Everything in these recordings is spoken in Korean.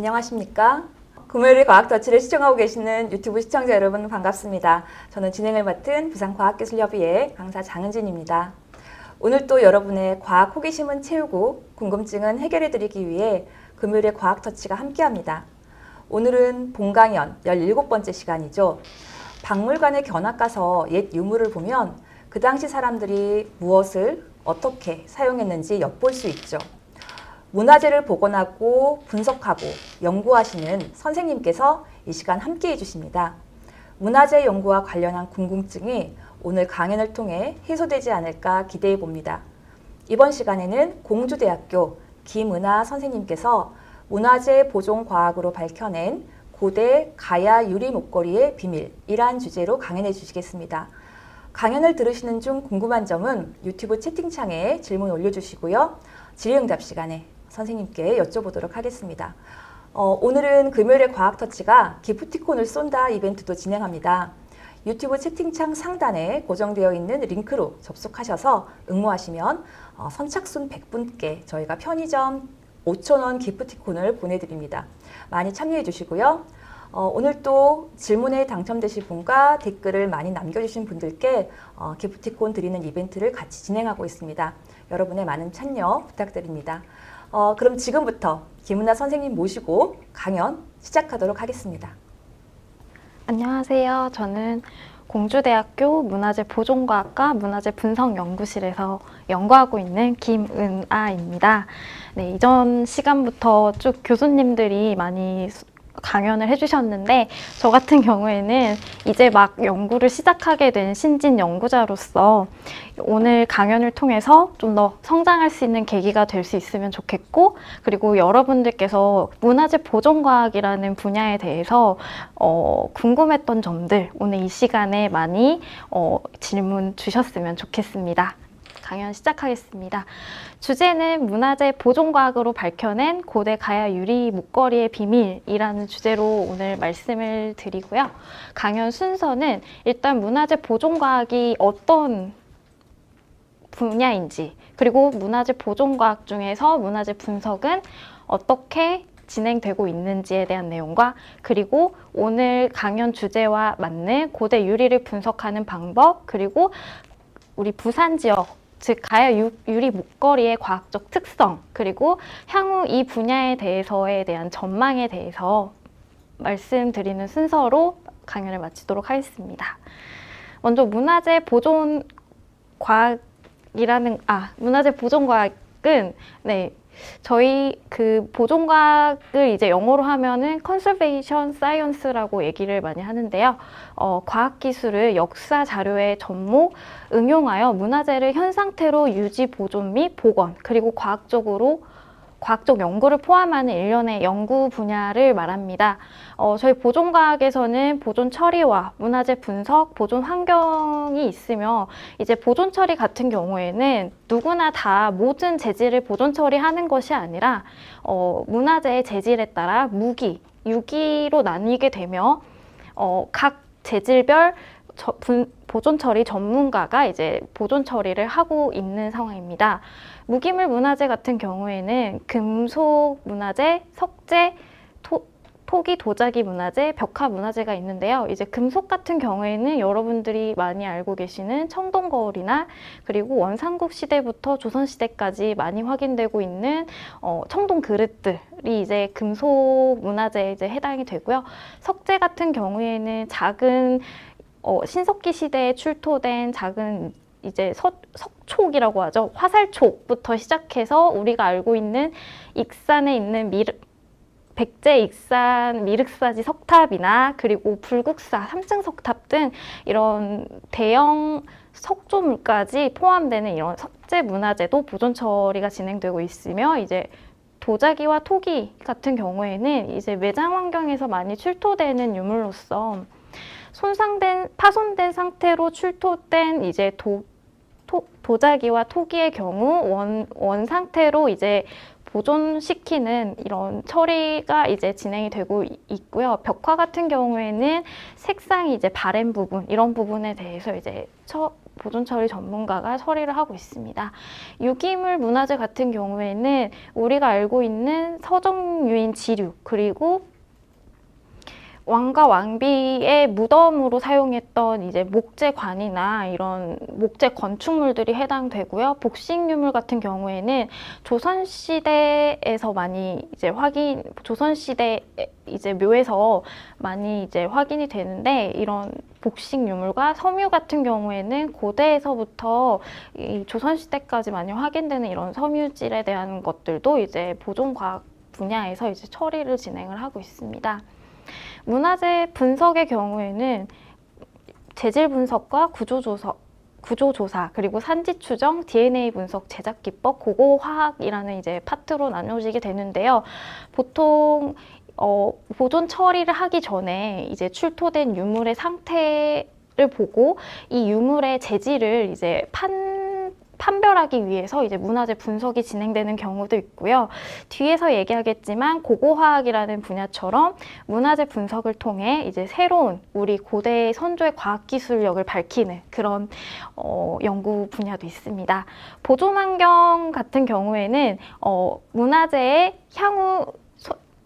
안녕하십니까? 금요일의 과학터치를 시청하고 계시는 유튜브 시청자 여러분 반갑습니다. 저는 진행을 맡은 부산과학기술협의회 강사 장은진입니다. 오늘 또 여러분의 과학 호기심은 채우고 궁금증은 해결해드리기 위해 금요일의 과학터치가 함께합니다. 오늘은 본강연 17번째 시간이죠. 박물관에 견학 가서 옛 유물을 보면 그 당시 사람들이 무엇을 어떻게 사용했는지 엿볼 수 있죠. 문화재를 복원하고 분석하고 연구하시는 선생님께서 이 시간 함께 해주십니다. 문화재 연구와 관련한 궁금증이 오늘 강연을 통해 해소되지 않을까 기대해 봅니다. 이번 시간에는 공주대학교 김은하 선생님께서 문화재 보존 과학으로 밝혀낸 고대 가야 유리 목걸이의 비밀이란 주제로 강연해 주시겠습니다. 강연을 들으시는 중 궁금한 점은 유튜브 채팅창에 질문 올려주시고요. 질의응답 시간에 선생님께 여쭤보도록 하겠습니다. 오늘은 금요일의 과학터치가 기프티콘을 쏜다 이벤트도 진행합니다. 유튜브 채팅창 상단에 고정되어 있는 링크로 접속하셔서 응모하시면 선착순 100분께 저희가 편의점 5,000원 기프티콘을 보내드립니다. 많이 참여해 주시고요. 오늘 또 질문에 당첨되신 분과 댓글을 많이 남겨주신 분들께 기프티콘 드리는 이벤트를 같이 진행하고 있습니다. 여러분의 많은 참여 부탁드립니다. 그럼 지금부터 김은하 선생님 모시고 강연 시작하도록 하겠습니다. 안녕하세요. 저는 공주대학교 문화재보존과학과 문화재분석연구실에서 연구하고 있는 김은아입니다. 네, 이전 시간부터 쭉 교수님들이 많이 강연을 해주셨는데 저 같은 경우에는 이제 막 연구를 시작하게 된 신진 연구자로서 오늘 강연을 통해서 좀 더 성장할 수 있는 계기가 될 수 있으면 좋겠고, 그리고 여러분들께서 문화재 보존과학이라는 분야에 대해서 궁금했던 점들 오늘 이 시간에 많이 질문 주셨으면 좋겠습니다. 강연 시작하겠습니다. 주제는 문화재 보존과학으로 밝혀낸 고대 가야 유리 목걸이의 비밀이라는 주제로 오늘 말씀을 드리고요. 강연 순서는 일단 문화재 보존과학이 어떤 분야인지, 그리고 문화재 보존과학 중에서 문화재 분석은 어떻게 진행되고 있는지에 대한 내용과, 그리고 오늘 강연 주제와 맞는 고대 유리를 분석하는 방법, 그리고 우리 부산 지역 즉 가야 유리 목걸이의 과학적 특성, 그리고 향후 이 분야에 대해서에 대한 전망에 대해서 말씀드리는 순서로 강연을 마치도록 하겠습니다. 먼저 문화재 보존과학은 저희 그 보존과학을 이제 영어로 하면은 conservation science라고 얘기를 많이 하는데요. 과학기술을 역사 자료의 접목, 응용하여 문화재를 현 상태로 유지, 보존 및 복원, 그리고 과학적 연구를 포함하는 일련의 연구 분야를 말합니다. 저희 보존과학에서는 보존 처리와 문화재 분석, 보존 환경이 있으며, 이제 보존 처리 같은 경우에는 누구나 다 모든 재질을 보존 처리하는 것이 아니라 문화재의 재질에 따라 무기, 유기로 나뉘게 되며 각 재질별 보존 처리 전문가가 이제 보존 처리를 하고 있는 상황입니다. 무기물 문화재 같은 경우에는 금속 문화재, 석재, 토기 도자기 문화재, 벽화 문화재가 있는데요. 이제 금속 같은 경우에는 여러분들이 많이 알고 계시는 청동거울이나, 그리고 원삼국 시대부터 조선 시대까지 많이 확인되고 있는 청동 그릇들이 이제 금속 문화재에 이제 해당이 되고요. 석재 같은 경우에는 작은 신석기 시대에 출토된 작은 이제 석촉이라고 하죠. 화살촉부터 시작해서 우리가 알고 있는 익산에 있는 백제 익산 미륵사지 석탑이나, 그리고 불국사 3층 석탑 등 이런 대형 석조물까지 포함되는 이런 석재 문화재도 보존 처리가 진행되고 있으며, 이제 도자기와 토기 같은 경우에는 이제 매장 환경에서 많이 출토되는 유물로서 파손된 상태로 출토된 이제 도자기와 토기의 경우 원 상태로 이제 보존식 시키는 이런 처리가 이제 진행이 되고 있고요. 벽화 같은 경우에는 색상이 이제 바랜 부분, 이런 부분에 대해서 이제 보존 처리 전문가가 처리를 하고 있습니다. 유기물 문화재 같은 경우에는 우리가 알고 있는 서정유인 지류, 그리고 왕과 왕비의 무덤으로 사용했던 이제 목재관이나 이런 목재 건축물들이 해당되고요. 복식 유물 같은 경우에는 조선 시대에서 많이 이제 조선 시대 이제 묘에서 많이 이제 확인이 되는데, 이런 복식 유물과 섬유 같은 경우에는 고대에서부터 이 조선 시대까지 많이 확인되는 이런 섬유질에 대한 것들도 이제 보존과학 분야에서 이제 처리를 진행을 하고 있습니다. 문화재 분석의 경우에는 재질 분석과 구조조사, 그리고 산지 추정, DNA 분석, 제작 기법, 고고화학이라는 이제 파트로 나눠지게 되는데요. 보통 보존 처리를 하기 전에 이제 출토된 유물의 상태를 보고 이 유물의 재질을 이제 판별하기 위해서 이제 문화재 분석이 진행되는 경우도 있고요. 뒤에서 얘기하겠지만 고고화학이라는 분야처럼 문화재 분석을 통해 이제 새로운 우리 고대 선조의 과학기술력을 밝히는 그런 연구 분야도 있습니다. 보존 환경 같은 경우에는 문화재의 향후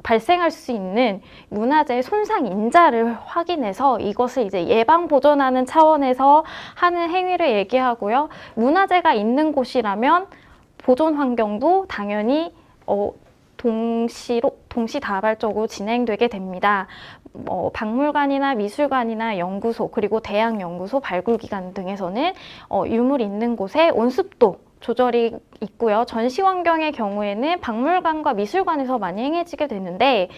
발생할 수 있는 문화재의 손상 인자를 확인해서 이것을 이제 예방 보존하는 차원에서 하는 행위를 얘기하고요. 문화재가 있는 곳이라면 보존 환경도 당연히 동시다발적으로 진행되게 됩니다. 박물관이나 미술관이나 연구소, 그리고 대학연구소, 발굴기관 등에서는 유물이 있는 곳에 온습도 조절이 있고요. 전시 환경의 경우에는 박물관과 미술관에서 많이 행해지게 되는데,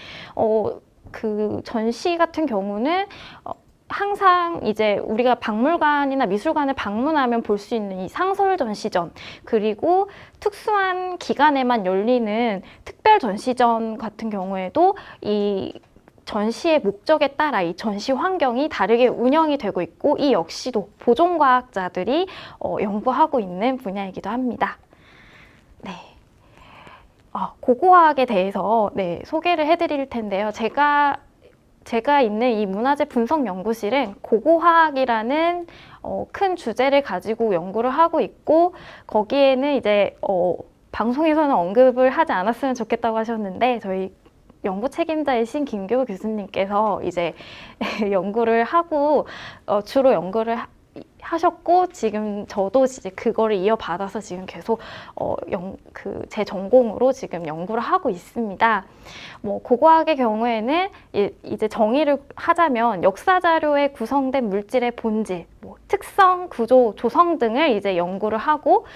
그 전시 같은 경우는 항상 이제 우리가 박물관이나 미술관을 방문하면 볼 수 있는 이 상설 전시전, 그리고 특수한 기간에만 열리는 특별 전시전 같은 경우에도 이 전시의 목적에 따라 이 전시 환경이 다르게 운영이 되고 있고, 이 역시도 보존과학자들이 연구하고 있는 분야이기도 합니다. 네. 고고화학에 대해서 소개를 해드릴 텐데요. 제가 있는 이 문화재 분석 연구실은 고고화학이라는 큰 주제를 가지고 연구를 하고 있고, 거기에는 이제 방송에서는 언급을 하지 않았으면 좋겠다고 하셨는데, 저희 연구 책임자이신 김교우 교수님께서 이제 연구를 하고 주로 연구를 하셨고, 지금 저도 이제 그거를 이어받아서 지금 계속 제 전공으로 지금 연구를 하고 있습니다. 고고학의 경우에는 이제 정의를 하자면 역사 자료에 구성된 물질의 본질, 특성, 구조, 조성 등을 이제 연구를 하고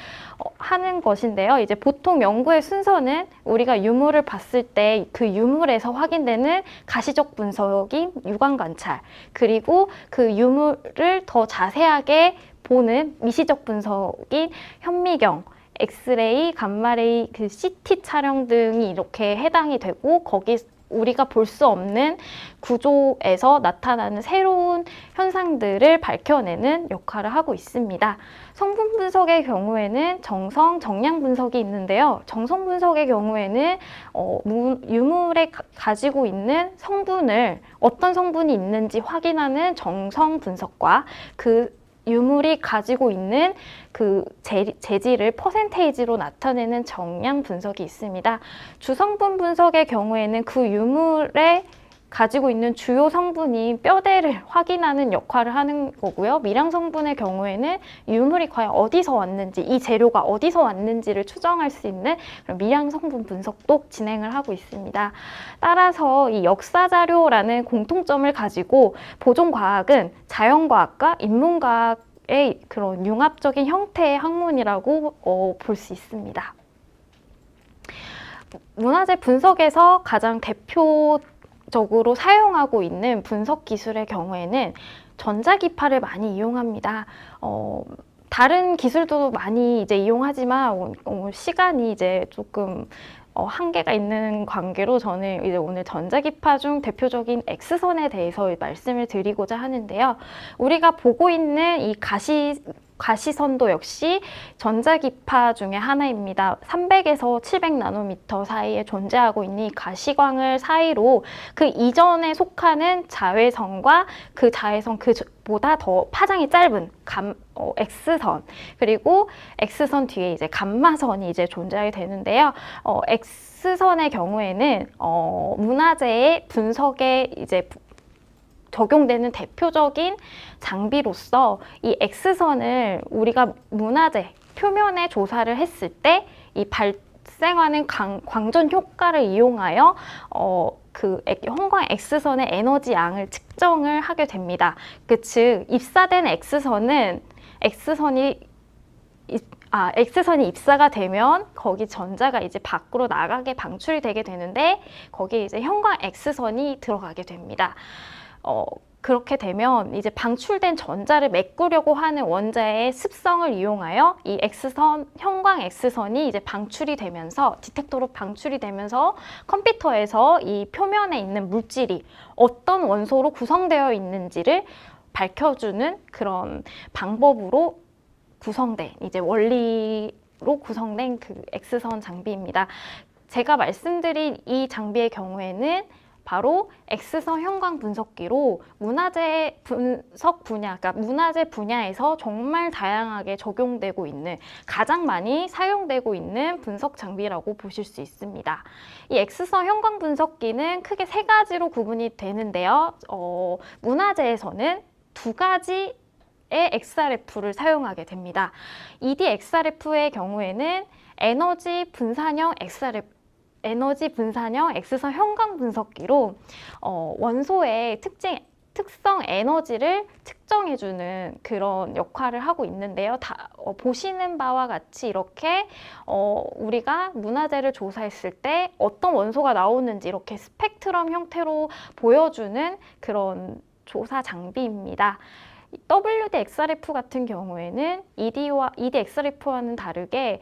하는 것인데요. 이제 보통 연구의 순서는 우리가 유물을 봤을 때 그 유물에서 확인되는 가시적 분석인 유관 관찰, 그리고 그 유물을 더 자세하게 보는 미시적 분석인 현미경, 엑스레이, 감마레이, 그 CT 촬영 등이 이렇게 해당이 되고, 거기 우리가 볼 수 없는 구조에서 나타나는 새로운 현상들을 밝혀내는 역할을 하고 있습니다. 성분 분석의 경우에는 정성, 정량 분석이 있는데요. 정성 분석의 경우에는 유물에 가지고 있는 성분을, 어떤 성분이 있는지 확인하는 정성 분석과 그 유물이 가지고 있는 그 재질을 퍼센테이지로 나타내는 정량 분석이 있습니다. 주성분 분석의 경우에는 그 유물에 가지고 있는 주요 성분인 뼈대를 확인하는 역할을 하는 거고요. 미량 성분의 경우에는 유물이 과연 어디서 왔는지, 이 재료가 어디서 왔는지를 추정할 수 있는 그런 미량 성분 분석도 진행을 하고 있습니다. 따라서 이 역사 자료라는 공통점을 가지고 보존과학은 자연과학과 인문과학의 그런 융합적인 형태의 학문이라고 볼 수 있습니다. 문화재 분석에서 가장 대표적으로 사용하고 있는 분석 기술의 경우에는 전자기파를 많이 이용합니다. 다른 기술도 많이 이제 이용하지만 시간이 이제 조금 한계가 있는 관계로 저는 이제 오늘 전자기파 중 대표적인 X선에 대해서 말씀을 드리고자 하는데요. 우리가 보고 있는 이 가시선도 역시 전자기파 중에 하나입니다. 300에서 700나노미터 사이에 존재하고 있는 이 가시광을 사이로 그 이전에 속하는 자외선과 그 자외선 그보다 더 파장이 짧은 X선, 그리고 X선 뒤에 이제 감마선이 이제 존재하게 되는데요. X선의 경우에는 문화재의 분석에 이제 적용되는 대표적인 장비로서 이 X선을 우리가 문화재 표면에 조사를 했을 때 이 발생하는 광전 효과를 이용하여 그 형광 X선의 에너지 양을 측정을 하게 됩니다. 즉 입사된 X선이 입사가 되면 거기 전자가 이제 밖으로 나가게 방출이 되게 되는데 거기에 이제 형광 X선이 들어가게 됩니다. 그렇게 되면 이제 방출된 전자를 메꾸려고 하는 원자의 습성을 이용하여 이 형광 X선이 이제 방출이 되면서 디텍터로 방출이 되면서 컴퓨터에서 이 표면에 있는 물질이 어떤 원소로 구성되어 있는지를 밝혀주는 그런 방법으로 구성된 이제 원리로 구성된 그 X선 장비입니다. 제가 말씀드린 이 장비의 경우에는 바로 X선 형광 분석기로 문화재 분석 분야, 그러니까 문화재 분야에서 정말 다양하게 적용되고 있는, 가장 많이 사용되고 있는 분석 장비라고 보실 수 있습니다. 이 X선 형광 분석기는 크게 세 가지로 구분이 되는데요. 문화재에서는 두 가지의 XRF를 사용하게 됩니다. EDXRF의 경우에는 에너지 분산형 X선 형광 분석기로 원소의 특성 에너지를 측정해주는 그런 역할을 하고 있는데요. 보시는 바와 같이 이렇게 우리가 문화재를 조사했을 때 어떤 원소가 나오는지 이렇게 스펙트럼 형태로 보여주는 그런 조사 장비입니다. WD-XRF 같은 경우에는 EDXRF와는 다르게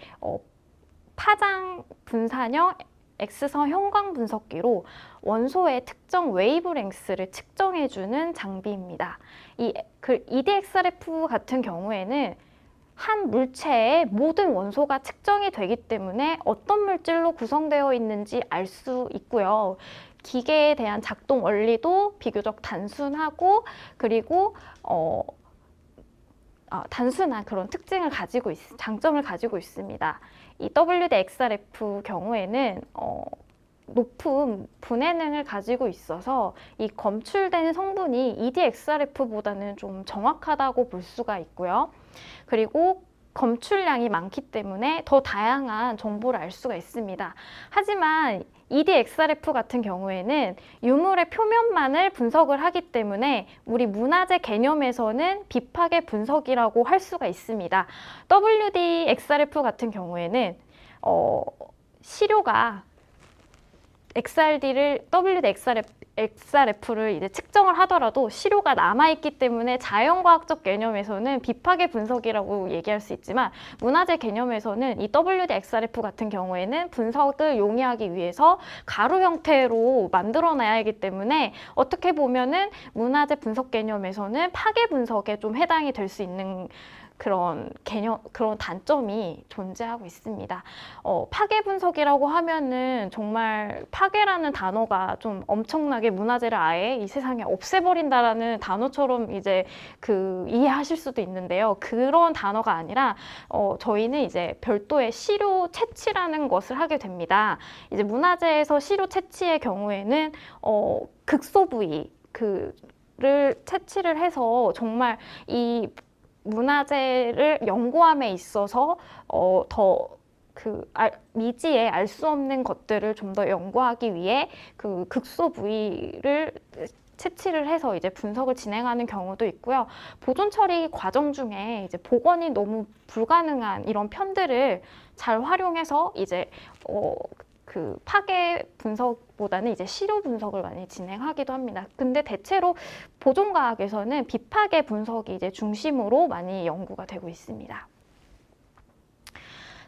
파장 분산형 X선 형광 분석기로 원소의 특정 웨이브랭스를 측정해주는 장비입니다. 이 EDXRF 같은 경우에는 한 물체의 모든 원소가 측정이 되기 때문에 어떤 물질로 구성되어 있는지 알 수 있고요. 기계에 대한 작동 원리도 비교적 단순하고 그리고 단순한 그런 장점을 가지고 있습니다. 이 WD-XRF 경우에는 높은 분해능을 가지고 있어서 이 검출되는 성분이 EDXRF보다는 좀 정확하다고 볼 수가 있고요. 그리고 검출량이 많기 때문에 더 다양한 정보를 알 수가 있습니다. 하지만 EDXRF 같은 경우에는 유물의 표면만을 분석을 하기 때문에 우리 문화재 개념에서는 비파괴 분석이라고 할 수가 있습니다. WD-XRF 같은 경우에는 시료가 WD-XRF를 이제 측정을 하더라도 시료가 남아있기 때문에 자연과학적 개념에서는 비파괴 분석이라고 얘기할 수 있지만 문화재 개념에서는 이 WD-XRF 같은 경우에는 분석을 용이하기 위해서 가루 형태로 만들어놔야 하기 때문에 어떻게 보면은 문화재 분석 개념에서는 파괴 분석에 좀 해당이 될 수 있는 그런 단점이 존재하고 있습니다. 파괴 분석이라고 하면은 정말 파괴라는 단어가 좀 엄청나게 문화재를 아예 이 세상에 없애버린다라는 단어처럼 이제 이해하실 수도 있는데요. 그런 단어가 아니라 저희는 이제 별도의 시료 채취라는 것을 하게 됩니다. 이제 문화재에서 시료 채취의 경우에는 극소 부위를 채취를 해서 정말 이 문화재를 연구함에 있어서 미지에 알 수 없는 것들을 좀 더 연구하기 위해 그 극소 부위를 채취를 해서 이제 분석을 진행하는 경우도 있고요. 보존 처리 과정 중에 이제 복원이 너무 불가능한 이런 편들을 잘 활용해서 이제 파괴 분석보다는 이제 시료 분석을 많이 진행하기도 합니다. 근데 대체로 보존과학에서는 비파괴 분석이 이제 중심으로 많이 연구가 되고 있습니다.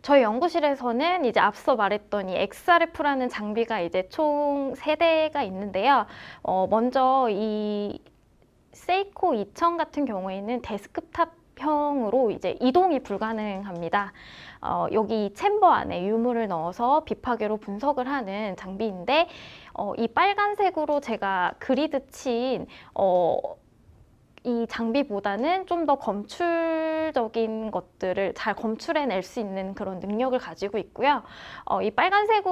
저희 연구실에서는 이제 앞서 말했던 이 XRF라는 장비가 이제 총 3대가 있는데요. 먼저 이 세이코 2000 같은 경우에는 데스크탑 형으로 이제 이동이 불가능합니다. 여기 챔버 안에 유물을 넣어서 비파괴로 분석을 하는 장비인데 이 빨간색으로 제가 그리드 친 이 장비보다는 좀 더 검출적인 것들을 잘 검출해낼 수 있는 그런 능력을 가지고 있고요. 이 빨간색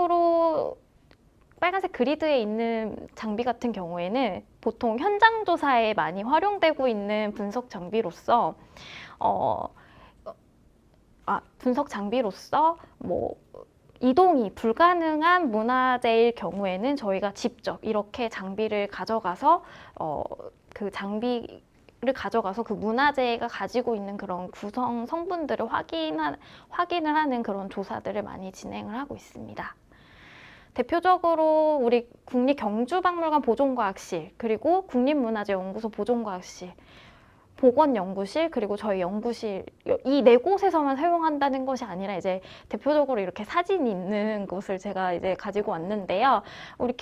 그리드에 있는 장비 같은 경우에는 보통 현장 조사에 많이 활용되고 있는 분석 장비로서 뭐 이동이 불가능한 문화재일 경우에는 저희가 직접 이렇게 장비를 가져가서 그 문화재가 가지고 있는 그런 구성 성분들을 확인을 하는 그런 조사들을 많이 진행을 하고 있습니다. 대표적으로 우리 국립경주박물관 보존과학실, 그리고 국립문화재연구소 보존과학실, 보건연구실, 그리고 저희 연구실, 이 네 곳에서만 사용한다는 것이 아니라 이제 대표적으로 이렇게 사진이 있는 곳을 제가 이제 가지고 왔는데요. 우리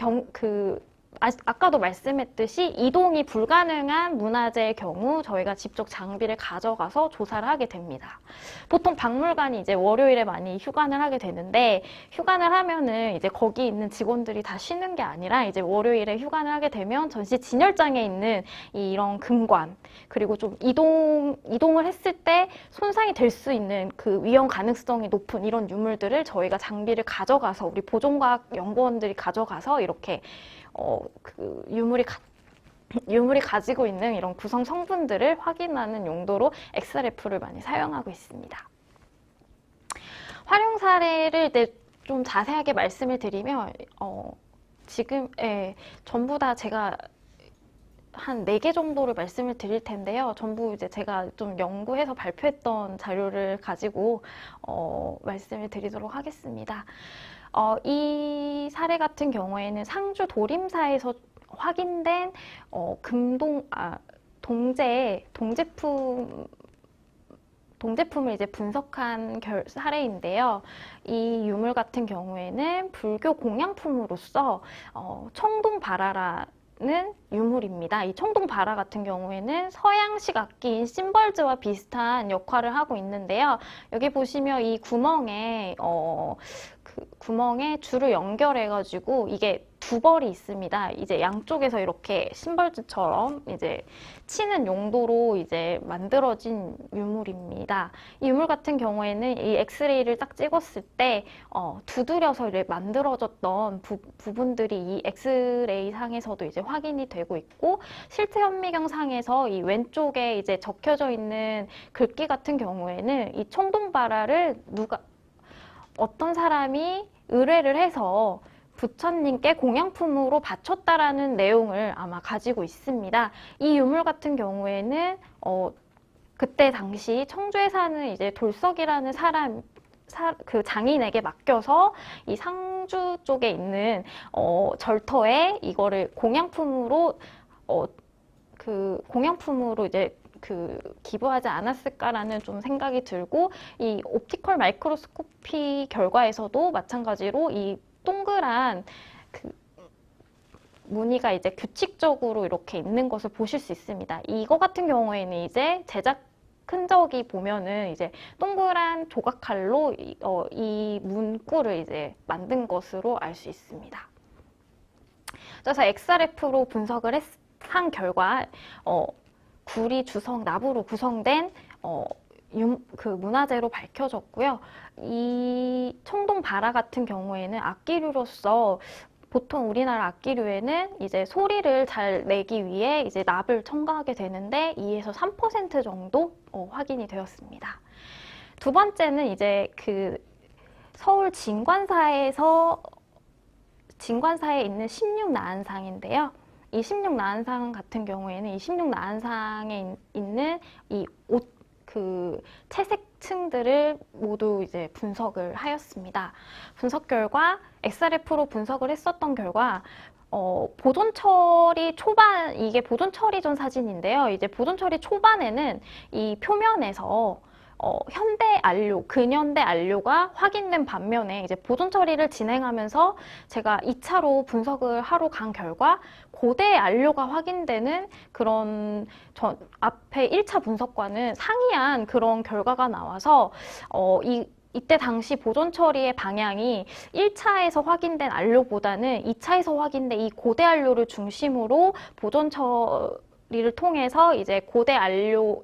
아까도 말씀했듯이 이동이 불가능한 문화재의 경우 저희가 직접 장비를 가져가서 조사를 하게 됩니다. 보통 박물관이 이제 월요일에 많이 휴관을 하게 되는데, 휴관을 하면은 이제 거기 있는 직원들이 다 쉬는 게 아니라 이제 월요일에 휴관을 하게 되면 전시 진열장에 있는 이런 금관, 그리고 좀 이동을 했을 때 손상이 될 수 있는 그 위험 가능성이 높은 이런 유물들을 저희가 장비를 가져가서 우리 보존과학 연구원들이 가져가서 이렇게 그 유물이 가지고 있는 이런 구성 성분들을 확인하는 용도로 XRF를 많이 사용하고 있습니다. 활용 사례를 좀 자세하게 말씀을 드리면 지금 전부 다 제가 한 4개 정도를 말씀을 드릴 텐데요. 전부 이제 제가 좀 연구해서 발표했던 자료를 가지고 말씀을 드리도록 하겠습니다. 이 사례 같은 경우에는 상주 도림사에서 확인된 동제품을 이제 분석한 사례인데요. 이 유물 같은 경우에는 불교 공양품으로서 청동바라라는 유물입니다. 이 청동바라 같은 경우에는 서양식 악기인 심벌즈와 비슷한 역할을 하고 있는데요. 여기 보시면 이 구멍에 줄을 연결해가지고 이게 두 벌이 있습니다. 이제 양쪽에서 이렇게 심벌즈처럼 이제 치는 용도로 이제 만들어진 유물입니다. 이 유물 같은 경우에는 이 엑스레이를 딱 찍었을 때 두드려서 이렇게 만들어졌던 부분들이 이 엑스레이 상에서도 이제 확인이 되고 있고, 실제 현미경 상에서 이 왼쪽에 이제 적혀져 있는 글귀 같은 경우에는 이 청동바라를 어떤 사람이 의뢰를 해서 부처님께 공양품으로 바쳤다라는 내용을 아마 가지고 있습니다. 이 유물 같은 경우에는 그때 당시 청주에 사는 이제 돌석이라는 그 장인에게 맡겨서 이 상주 쪽에 있는 절터에 이거를 공양품으로 이제 기부하지 않았을까라는 좀 생각이 들고, 이 옵티컬 마이크로스코피 결과에서도 마찬가지로 이 동그란 무늬가 이제 규칙적으로 이렇게 있는 것을 보실 수 있습니다. 이거 같은 경우에는 이제 제작 흔적이 보면은 이제 동그란 조각칼로 이 문구를 이제 만든 것으로 알 수 있습니다. 그래서 XRF로 분석을 한 결과 구리, 주성, 나부로 구성된 문화재로 밝혀졌고요. 이 청동바라 같은 경우에는 악기류로서 보통 우리나라 악기류에는 이제 소리를 잘 내기 위해 이제 납을 첨가하게 되는데 2에서 3% 정도 확인이 되었습니다. 두 번째는 이제 서울 진관사에 있는 16나한상인데요. 이 16나한상 같은 경우에는 이 16나한상에 있는 이 채색층들을 모두 이제 분석을 하였습니다. 분석 결과 XRF로 분석을 했었던 결과 보존 처리 초반, 이게 보존 처리 전 사진인데요. 이제 보존 처리 초반에는 이 표면에서 현대 안료, 근현대 안료가 확인된 반면에 이제 보존 처리를 진행하면서 제가 2차로 분석을 하러 간 결과 고대 안료가 확인되는 그런 앞에 1차 분석과는 상이한 그런 결과가 나와서 이때 당시 보존 처리의 방향이 1차에서 확인된 안료보다는 2차에서 확인된 이 고대 안료를 중심으로 보존 처리를 통해서 이제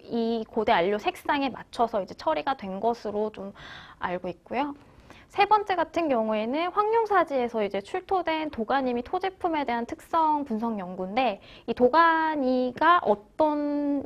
이 고대 안료 색상에 맞춰서 이제 처리가 된 것으로 좀 알고 있고요. 세 번째 같은 경우에는 황룡사지에서 이제 출토된 도가니 및 토제품에 대한 특성 분석 연구인데, 이 도가니가 어떤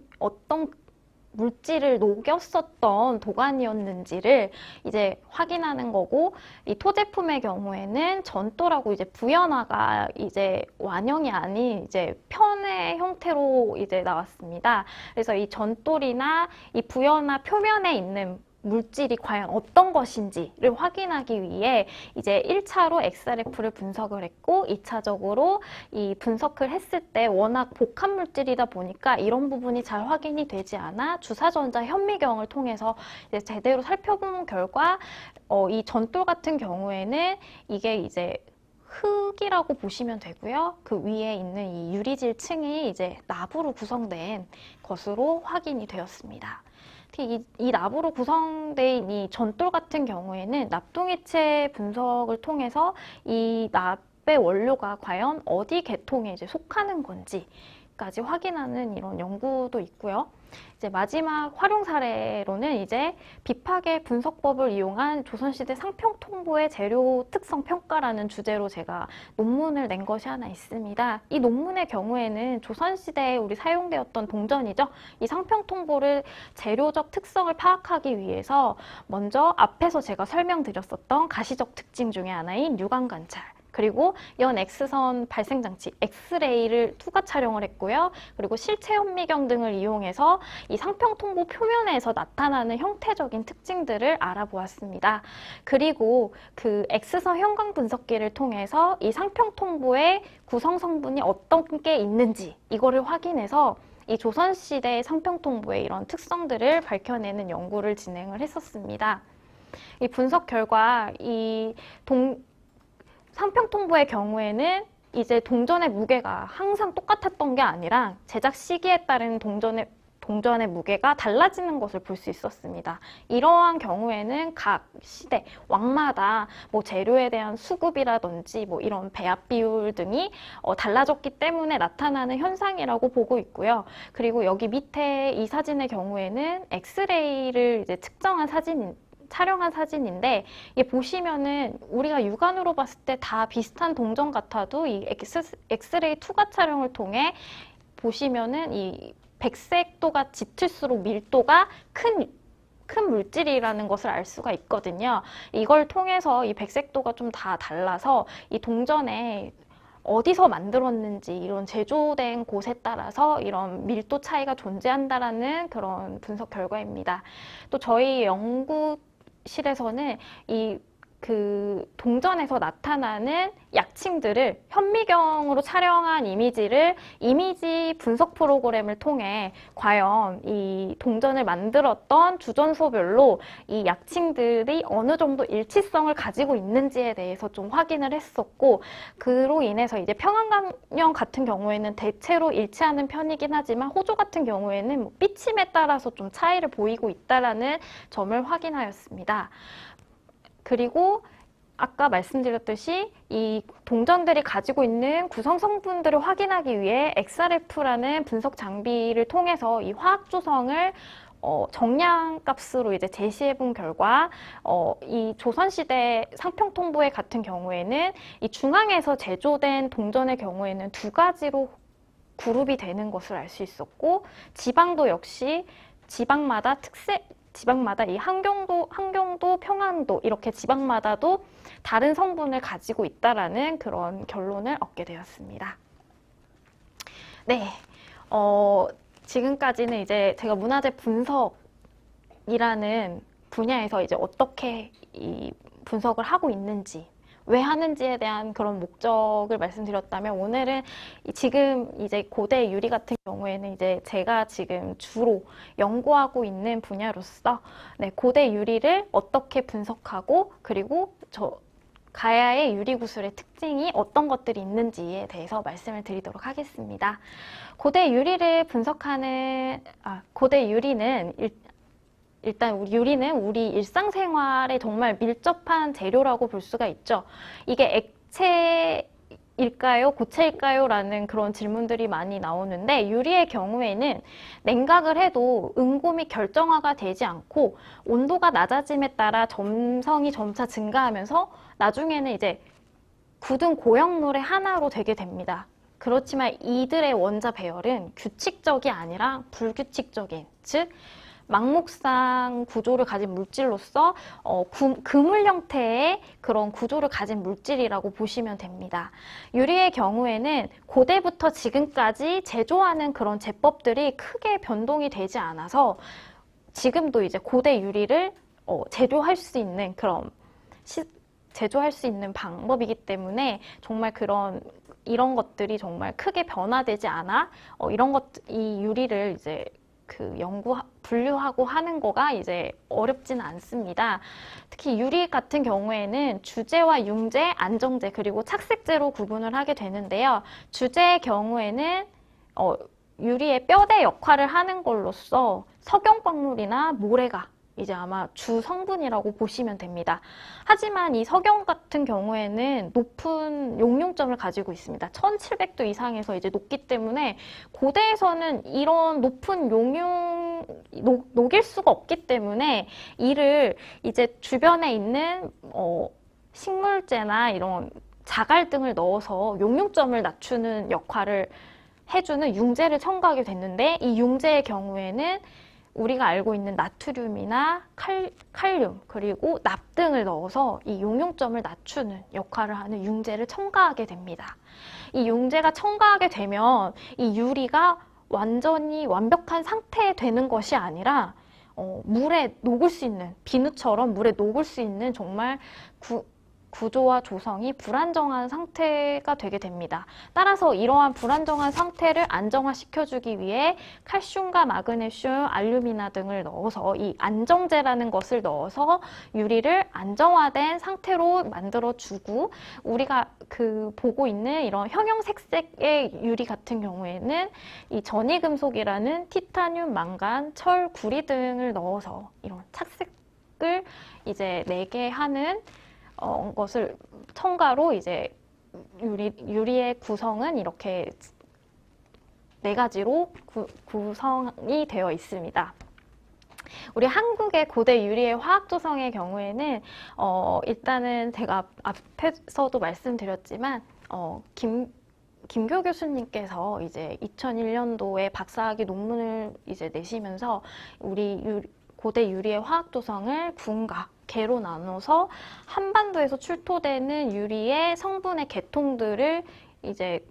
물질을 녹였었던 도가니였는지를 이제 확인하는 거고, 이 토제품의 경우에는 전도라고 이제 부연화가 이제 완형이 아닌 이제 편의 형태로 이제 나왔습니다. 그래서 이 전돌이나 이 부연화 표면에 있는 물질이 과연 어떤 것인지를 확인하기 위해 이제 1차로 XRF를 분석을 했고, 2차적으로 이 분석을 했을 때 워낙 복합 물질이다 보니까 이런 부분이 잘 확인이 되지 않아 주사전자 현미경을 통해서 이제 제대로 살펴본 결과 이 전돌 같은 경우에는 이게 이제 흙이라고 보시면 되고요. 그 위에 있는 이 유리질 층이 이제 납으로 구성된 것으로 확인이 되었습니다. 특히 이 납으로 구성된 이 전돌 같은 경우에는 납동이체 분석을 통해서 이 납의 원료가 과연 어디 계통에 이제 속하는 건지까지 확인하는 이런 연구도 있고요. 이제 마지막 활용 사례로는 이제 비파계 분석법을 이용한 조선시대 상평통보의 재료 특성 평가라는 주제로 제가 논문을 낸 것이 하나 있습니다. 이 논문의 경우에는 조선시대에 우리 사용되었던 동전이죠. 이 상평통보를 재료적 특성을 파악하기 위해서 먼저 앞에서 제가 설명드렸었던 가시적 특징 중에 하나인 유광관찰, 그리고 연 X선 발생장치 엑스레이를 투과 촬영을 했고요. 그리고 실체 현미경 등을 이용해서 이 상평통보 표면에서 나타나는 형태적인 특징들을 알아보았습니다. 그리고 그 X선 형광 분석기를 통해서 이 상평통보의 구성 성분이 어떤 게 있는지 이거를 확인해서 이 조선시대 상평통보의 이런 특성들을 밝혀내는 연구를 진행을 했었습니다. 이 분석 결과 상평통보의 경우에는 이제 동전의 무게가 항상 똑같았던 게 아니라 제작 시기에 따른 동전의 무게가 달라지는 것을 볼 수 있었습니다. 이러한 경우에는 각 시대, 왕마다 뭐 재료에 대한 수급이라든지 뭐 이런 배합 비율 등이 달라졌기 때문에 나타나는 현상이라고 보고 있고요. 그리고 여기 밑에 이 사진의 경우에는 엑스레이를 이제 촬영한 사진인데, 이게 보시면은 우리가 육안으로 봤을 때 다 비슷한 동전 같아도 이 엑스레이 투과 촬영을 통해 보시면은 이 백색도가 짙을수록 밀도가 큰 물질이라는 것을 알 수가 있거든요. 이걸 통해서 이 백색도가 좀 다 달라서 이 동전에 어디서 만들었는지 이런 제조된 곳에 따라서 이런 밀도 차이가 존재한다라는 그런 분석 결과입니다. 또 저희 연구실에서는 그 동전에서 나타나는 약층들을 현미경으로 촬영한 이미지 분석 프로그램을 통해 과연 이 동전을 만들었던 주전소별로 이 약층들이 어느 정도 일치성을 가지고 있는지에 대해서 좀 확인을 했었고, 그로 인해서 이제 평안강령 같은 경우에는 대체로 일치하는 편이긴 하지만 호조 같은 경우에는 뭐 삐침에 따라서 좀 차이를 보이고 있다라는 점을 확인하였습니다. 그리고 아까 말씀드렸듯이 이 동전들이 가지고 있는 구성 성분들을 확인하기 위해 XRF라는 분석 장비를 통해서 이 화학 조성을 정량값으로 이제 제시해 본 결과 이 조선시대 상평통보회 같은 경우에는 이 중앙에서 제조된 동전의 경우에는 두 가지로 그룹이 되는 것을 알 수 있었고, 지방도 역시 지방마다 이 함경도, 평안도 이렇게 지방마다도 다른 성분을 가지고 있다라는 그런 결론을 얻게 되었습니다. 네, 지금까지는 이제 제가 문화재 분석이라는 분야에서 이제 어떻게 이 분석을 하고 있는지, 왜 하는지에 대한 그런 목적을 말씀드렸다면, 오늘은 지금 이제 고대 유리 같은 경우에는 이제 제가 지금 주로 연구하고 있는 분야로서 네, 고대 유리를 어떻게 분석하고, 그리고 가야의 유리구슬의 특징이 어떤 것들이 있는지에 대해서 말씀을 드리도록 하겠습니다. 고대 유리를 분석하는, 고대 유리는 일단 유리는 우리 일상생활에 정말 밀접한 재료라고 볼 수가 있죠. 이게 액체일까요? 고체일까요? 라는 그런 질문들이 많이 나오는데, 유리의 경우에는 냉각을 해도 음곰이 결정화가 되지 않고 온도가 낮아짐에 따라 점성이 점차 증가하면서 나중에는 이제 굳은 고형물의 하나로 되게 됩니다. 그렇지만 이들의 원자 배열은 규칙적이 아니라 불규칙적인, 즉 망목상 구조를 가진 물질로서 그물 형태의 그런 구조를 가진 물질이라고 보시면 됩니다. 유리의 경우에는 고대부터 지금까지 제조하는 그런 제법들이 크게 변동이 되지 않아서 지금도 이제 고대 유리를 제조할 수 있는 그런 제조할 수 있는 방법이기 때문에 정말 이런 것들이 정말 크게 변화되지 않아 이 유리를 이제 분류하고 하는 거가 이제 어렵지는 않습니다. 특히 유리 같은 경우에는 주재와 융재, 안정재, 그리고 착색재로 구분을 하게 되는데요. 주재의 경우에는 유리의 뼈대 역할을 하는 걸로써 석영광물이나 모래가 이제 아마 주 성분이라고 보시면 됩니다. 하지만 이 석영 같은 경우에는 높은 용융점을 가지고 있습니다. 1700도 이상에서 이제 높기 때문에 고대에서는 이런 높은 녹일 수가 없기 때문에 이를 이제 주변에 있는 식물재나 이런 자갈 등을 넣어서 용융점을 낮추는 역할을 해주는 융재를 첨가하게 됐는데, 이 융재의 경우에는 우리가 알고 있는 나트륨이나 칼륨, 그리고 납 등을 넣어서 이 용융점을 낮추는 역할을 하는 융재를 첨가하게 됩니다. 이 융재가 첨가하게 되면 이 유리가 완전히 완벽한 상태에 되는 것이 아니라 물에 녹을 수 있는, 비누처럼 물에 녹을 수 있는 정말 구조와 조성이 불안정한 상태가 되게 됩니다. 따라서 이러한 불안정한 상태를 안정화시켜주기 위해 칼슘과 마그네슘, 알루미나 등을 넣어서 이 안정제라는 것을 넣어서 유리를 안정화된 상태로 만들어주고, 우리가 보고 있는 이런 형형색색의 유리 같은 경우에는 이 전이금속이라는 티타늄, 망간, 철, 구리 등을 넣어서 이런 착색을 이제 내게 하는 것을 첨가로 이제 유리의 구성은 이렇게 네 가지로 구성이 되어 있습니다. 우리 한국의 고대 유리의 화학 조성의 경우에는 일단은 제가 앞에서도 말씀드렸지만 김교 교수님께서 이제 2001년도에 박사학위 논문을 이제 내시면서 우리 고대 유리의 화학 조성을 군과 개로 나눠서 한반도에서 출토되는 유리의 성분의 계통들을 이제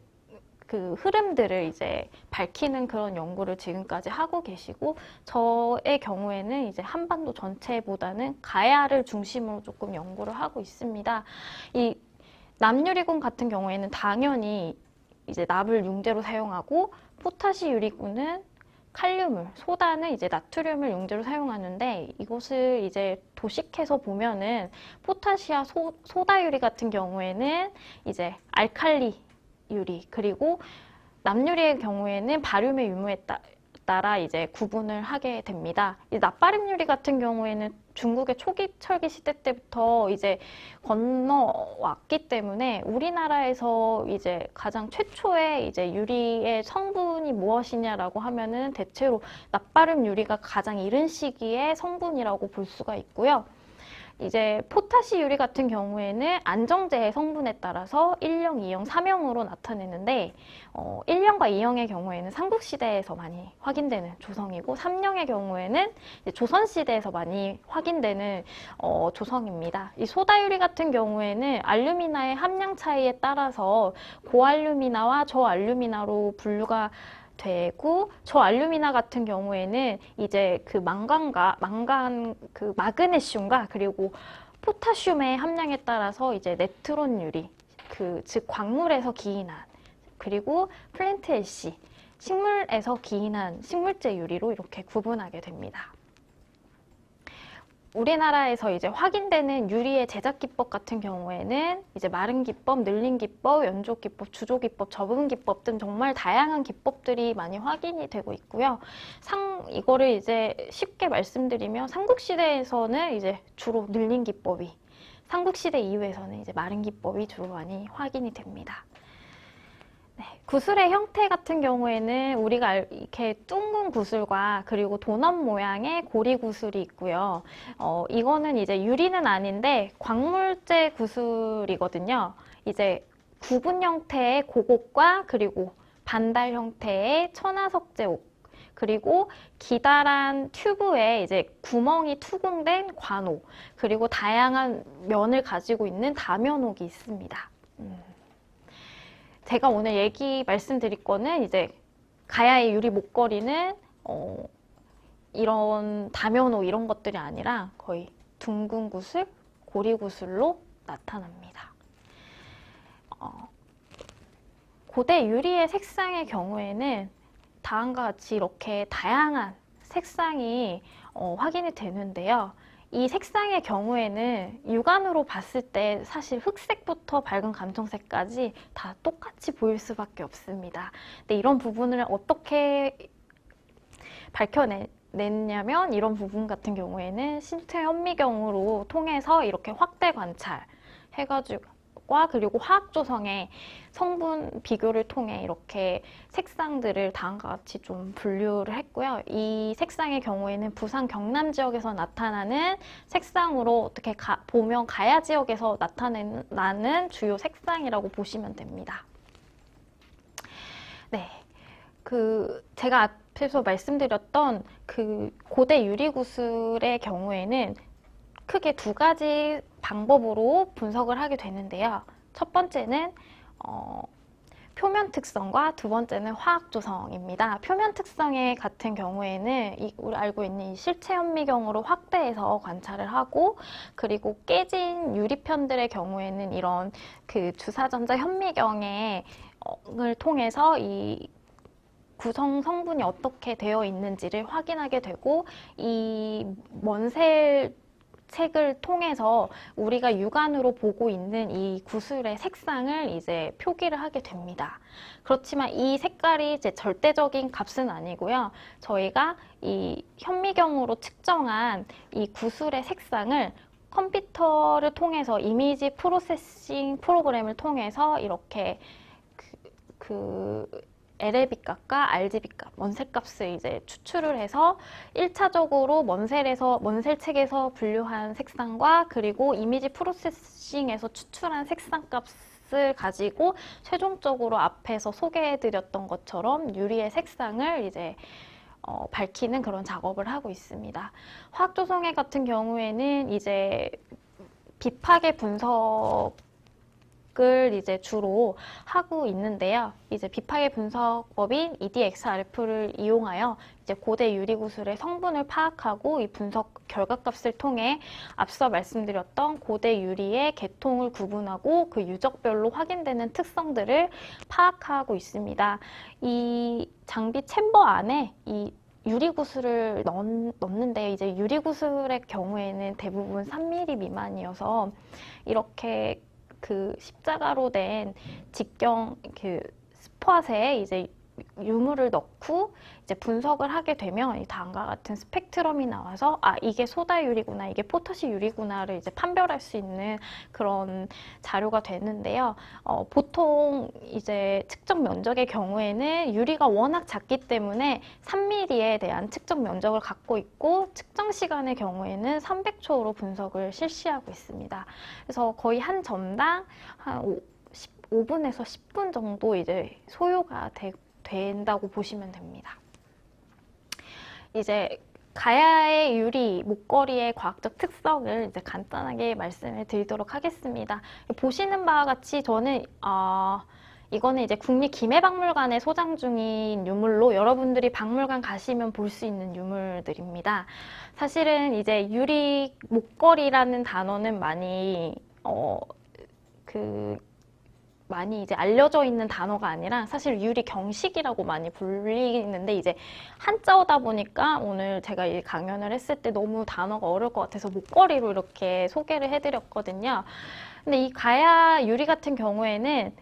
흐름들을 이제 밝히는 그런 연구를 지금까지 하고 계시고, 저의 경우에는 이제 한반도 전체보다는 가야를 중심으로 조금 연구를 하고 있습니다. 이 남유리군 같은 경우에는 당연히 이제 납을 융재로 사용하고, 포타시 유리군은 칼륨을, 소다는 이제 나트륨을 융재로 사용하는데, 이것을 이제 도식해서 보면은 포타시아 소다 유리 같은 경우에는 이제 알칼리 유리, 그리고 남유리의 경우에는 바륨의 유무에 따라 이제 구분을 하게 됩니다. 이 납바륨 유리 같은 경우에는 중국의 초기 철기 시대 때부터 이제 건너왔기 때문에 우리나라에서 이제 가장 최초의 이제 유리의 성분이 무엇이냐라고 하면은 대체로 납바륨 유리가 가장 이른 시기의 성분이라고 볼 수가 있고요. 이제 포타시 유리 같은 경우에는 안정제의 성분에 따라서 1형, 2형, 3형으로 나타내는데 1형과 2형의 경우에는 삼국시대에서 많이 확인되는 조성이고 3형의 경우에는 조선시대에서 많이 확인되는 조성입니다. 이 소다 유리 같은 경우에는 알루미나의 함량 차이에 따라서 고알루미나와 저알루미나로 분류가 되고, 저알루미나 같은 경우에는 이제 그 마그네슘과 그리고 포타슘의 함량에 따라서 이제 네트론 유리, 즉 광물에서 기인한, 그리고 플랜트 애쉬, 식물에서 기인한 식물제 유리로 이렇게 구분하게 됩니다. 우리나라에서 이제 확인되는 유리의 제작 기법 같은 경우에는 이제 마른 기법, 늘린 기법, 연조 기법, 주조 기법, 접은 기법 등 정말 다양한 기법들이 많이 확인이 되고 있고요. 이거를 이제 쉽게 말씀드리면 삼국시대에서는 이제 주로 늘린 기법이, 삼국시대 이후에서는 이제 마른 기법이 주로 많이 확인이 됩니다. 네, 구슬의 형태 같은 경우에는 우리가 이렇게 둥근 구슬과 그리고 도넛 모양의 고리 구슬이 있고요. 이거는 이제 유리는 아닌데 광물제 구슬이거든요. 이제 구분 형태의 고곡과 그리고 반달 형태의 천하석제옥, 그리고 기다란 튜브에 이제 구멍이 투공된 관옥, 그리고 다양한 면을 가지고 있는 다면옥이 있습니다. 제가 오늘 말씀드릴 거는 이제 가야의 유리 목걸이는 이런 다면옥 이런 것들이 아니라 거의 둥근 구슬, 고리 구슬로 나타납니다. 고대 유리의 색상의 경우에는 다음과 같이 이렇게 다양한 색상이 확인이 되는데요. 이 색상의 경우에는 육안으로 봤을 때 사실 흑색부터 밝은 감청색까지 다 똑같이 보일 수밖에 없습니다. 근데 이런 부분을 어떻게 밝혀냈냐면 이런 부분 같은 경우에는 신체 현미경으로 통해서 이렇게 확대 관찰 해가지고 그리고 화학 조성의 성분 비교를 통해 이렇게 색상들을 다음과 같이 좀 분류를 했고요. 이 색상의 경우에는 부산 경남 지역에서 나타나는 색상으로 어떻게 보면 가야 지역에서 나타나는 주요 색상이라고 보시면 됩니다. 네, 제가 앞에서 말씀드렸던 고대 유리구슬의 경우에는 크게 두 가지 방법으로 분석을 하게 되는데요. 첫 번째는 표면 특성과 두 번째는 화학 조성입니다. 표면 특성의 같은 경우에는 우리 알고 있는 이 실체 현미경으로 확대해서 관찰을 하고, 그리고 깨진 유리편들의 경우에는 이런 주사전자 현미경을 통해서 이 구성 성분이 어떻게 되어 있는지를 확인하게 되고, 이 먼셀 책을 통해서 우리가 육안으로 보고 있는 이 구슬의 색상을 이제 표기를 하게 됩니다. 그렇지만 이 색깔이 이제 절대적인 값은 아니고요. 저희가 이 현미경으로 측정한 이 구슬의 색상을 컴퓨터를 통해서 이미지 프로세싱 프로그램을 통해서 이렇게 LLB 값과 RGB 값, 먼셀 값을 이제 추출을 해서 1차적으로 먼셀 책에서 분류한 색상과 그리고 이미지 프로세싱에서 추출한 색상 값을 가지고 최종적으로 앞에서 소개해드렸던 것처럼 유리의 색상을 이제 밝히는 그런 작업을 하고 있습니다. 화학조성애 같은 경우에는 이제 비파괴 분석 을 이제 주로 하고 있는데요. 이제 비파괴 분석법인 EDXRF를 이용하여 이제 고대 유리구슬의 성분을 파악하고 이 분석 결과값을 통해 앞서 말씀드렸던 고대 유리의 계통을 구분하고 그 유적별로 확인되는 특성들을 파악하고 있습니다. 이 장비 챔버 안에 이 유리구슬을 넣는데 이제 유리구슬의 경우에는 대부분 3mm 미만이어서 이렇게 십자가로 된 직경 스팟에 이제 유물을 넣고 이제 분석을 하게 되면 다음과 같은 스펙트럼이 나와서 이게 소다 유리구나, 이게 포터시 유리구나를 이제 판별할 수 있는 그런 자료가 되는데요. 보통 이제 측정 면적의 경우에는 유리가 워낙 작기 때문에 3mm에 대한 측정 면적을 갖고 있고 측정 시간의 경우에는 300초로 분석을 실시하고 있습니다. 그래서 거의 한 점당 한 5분에서 10분 정도 이제 소요가 된다고 보시면 됩니다. 이제 가야의 유리 목걸이의 과학적 특성을 이제 간단하게 말씀을 드리도록 하겠습니다. 보시는 바와 같이 저는 이거는 이제 국립기계박물관에 소장 중인 유물로 여러분들이 박물관 가시면 볼 수 있는 유물들입니다. 사실은 이제 유리 목걸이라는 단어는 많이 이제 알려져 있는 단어가 아니라 사실 유리 경식이라고 많이 불리는데 이제 한자어다 보니까 오늘 제가 이 강연을 했을 때 너무 단어가 어려울 것 같아서 목걸이로 이렇게 소개를 해드렸거든요. 근데 이 가야 유리 같은 경우에는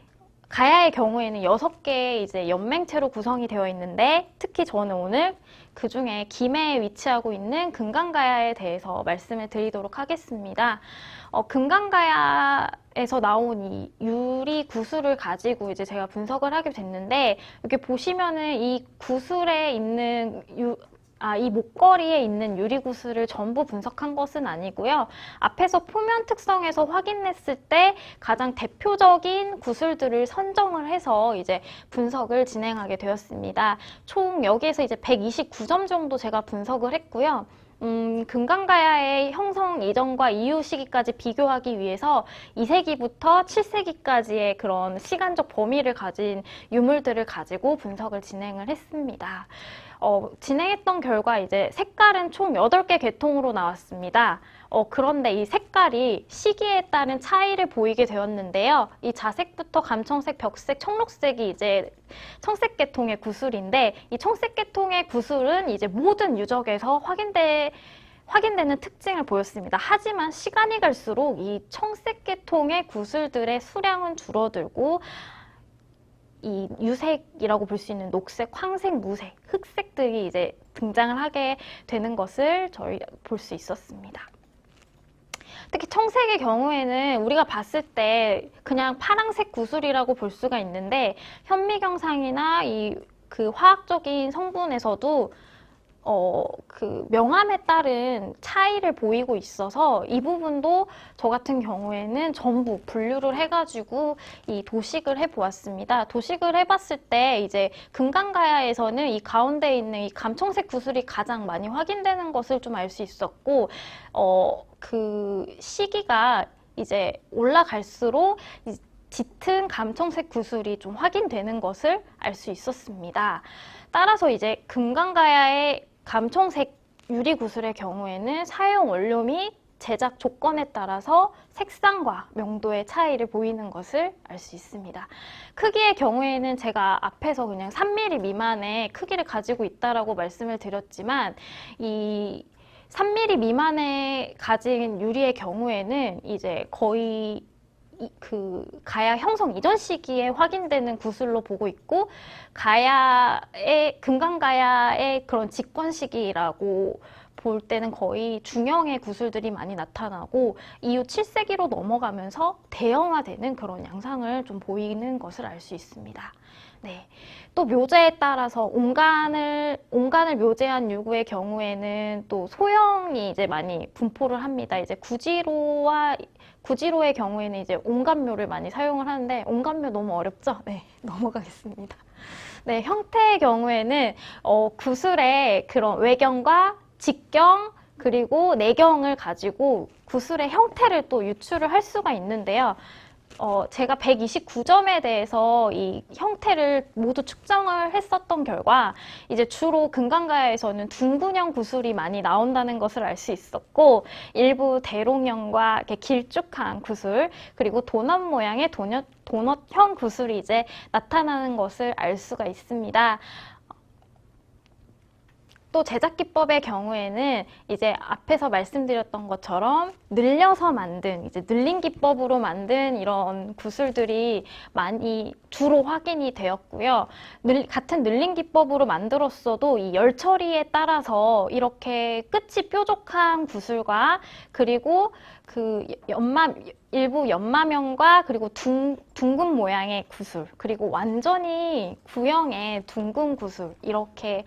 가야의 경우에는 6개의 이제 연맹체로 구성이 되어 있는데 특히 저는 오늘 그 중에 김해에 위치하고 있는 금강가야에 대해서 말씀을 드리도록 하겠습니다. 금강가야에서 나온 이 유리 구슬을 가지고 이제 제가 분석을 하게 됐는데 이렇게 보시면은 이 구슬에 있는 이 목걸이에 있는 유리구슬을 전부 분석한 것은 아니고요. 앞에서 표면 특성에서 확인했을 때 가장 대표적인 구슬들을 선정을 해서 이제 분석을 진행하게 되었습니다. 총 여기에서 이제 129점 정도 제가 분석을 했고요. 금강가야의 형성 이전과 이후 시기까지 비교하기 위해서 2세기부터 7세기까지의 그런 시간적 범위를 가진 유물들을 가지고 분석을 진행을 했습니다. 진행했던 결과 이제 색깔은 총 8개 계통으로 나왔습니다. 그런데 이 색깔이 시기에 따른 차이를 보이게 되었는데요. 이 자색부터 감청색, 벽색, 청록색이 이제 청색 계통의 구슬인데 이 청색 계통의 구슬은 이제 모든 유적에서 확인되는 특징을 보였습니다. 하지만 시간이 갈수록 이 청색 계통의 구슬들의 수량은 줄어들고 이 유색이라고 볼 수 있는 녹색, 황색, 무색, 흑색들이 이제 등장을 하게 되는 것을 저희 볼 수 있었습니다. 특히 청색의 경우에는 우리가 봤을 때 그냥 파랑색 구슬이라고 볼 수가 있는데 현미경상이나 그 화학적인 성분에서도 그 명암에 따른 차이를 보이고 있어서 이 부분도 저 같은 경우에는 전부 분류를 해가지고 이 도식을 해보았습니다. 도식을 해봤을 때 이제 금강가야에서는 이 가운데 있는 이 감청색 구슬이 가장 많이 확인되는 것을 좀 알 수 있었고, 그 시기가 이제 올라갈수록 짙은 감청색 구슬이 좀 확인되는 것을 알 수 있었습니다. 따라서 이제 금강가야의 감청색 유리 구슬의 경우에는 사용 원료 및 제작 조건에 따라서 색상과 명도의 차이를 보이는 것을 알 수 있습니다. 크기의 경우에는 제가 앞에서 그냥 3mm 미만의 크기를 가지고 있다라고 말씀을 드렸지만 이 3mm 미만의 가진 유리의 경우에는 이제 거의 그 가야 형성 이전 시기에 확인되는 구슬로 보고 있고 금강가야의 그런 집권 시기라고 볼 때는 거의 중형의 구슬들이 많이 나타나고 이후 7세기로 넘어가면서 대형화되는 그런 양상을 좀 보이는 것을 알 수 있습니다. 네. 또 묘제에 따라서 온간을 묘제한 유구의 경우에는 또 소형이 이제 많이 분포를 합니다. 이제 구지로의 경우에는 이제 온간묘를 많이 사용을 하는데 온간묘 너무 어렵죠? 네, 넘어가겠습니다. 네, 형태의 경우에는 구슬의 그런 외경과 직경 그리고 내경을 가지고 구슬의 형태를 또 유추를 할 수가 있는데요. 제가 129점에 대해서 이 형태를 모두 측정을 했었던 결과 이제 주로 금강가야에서는 둥근형 구슬이 많이 나온다는 것을 알 수 있었고 일부 대롱형과 이렇게 길쭉한 구슬 그리고 도넛 모양의 도넛형 구슬이 이제 나타나는 것을 알 수가 있습니다. 또 제작 기법의 경우에는 이제 앞에서 말씀드렸던 것처럼 늘려서 만든 이제 늘린 기법으로 만든 이런 구슬들이 많이 주로 확인이 되었고요. 같은 늘린 기법으로 만들었어도 이 열 처리에 따라서 이렇게 끝이 뾰족한 구슬과 그리고 그 일부 연마면과 그리고 둥근 모양의 구슬 그리고 완전히 구형의 둥근 구슬 이렇게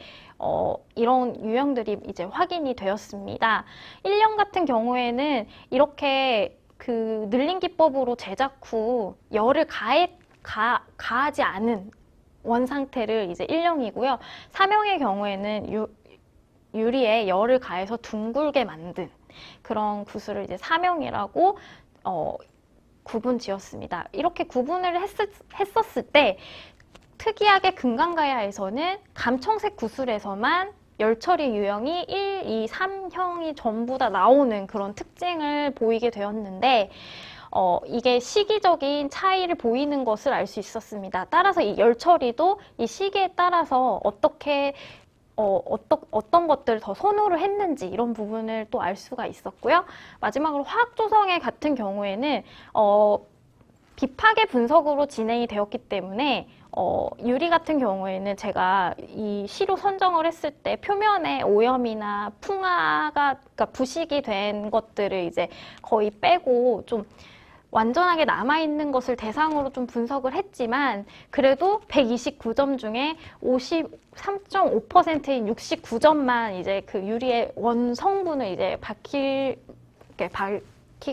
이런 유형들이 이제 확인이 되었습니다. 1년 같은 경우에는 이렇게 그 늘린 기법으로 제작 후 열을 가하지 않은 원 상태를 이제 1령이고요. 3형의 경우에는 유리에 열을 가해서 둥글게 만든 그런 구슬을 이제 3형이라고 구분 지었습니다. 이렇게 구분을 했었을 때 특이하게 금강가야에서는 감청색 구슬에서만 열 처리 유형이 1, 2, 3형이 전부 다 나오는 그런 특징을 보이게 되었는데 이게 시기적인 차이를 보이는 것을 알 수 있었습니다. 따라서 이 열 처리도 이 시기에 따라서 어떻게 어떤 것들을 더 선호를 했는지 이런 부분을 또 알 수가 있었고요. 마지막으로 화학 조성애 같은 경우에는 비파괴 분석으로 진행이 되었기 때문에 유리 같은 경우에는 제가 이 시료 선정을 했을 때 표면에 오염이나 풍화가 그러니까 부식이 된 것들을 이제 거의 빼고 좀 완전하게 남아있는 것을 대상으로 좀 분석을 했지만 그래도 129점 중에 53.5%인 69점만 이제 그 유리의 원 성분을 이제 밝히게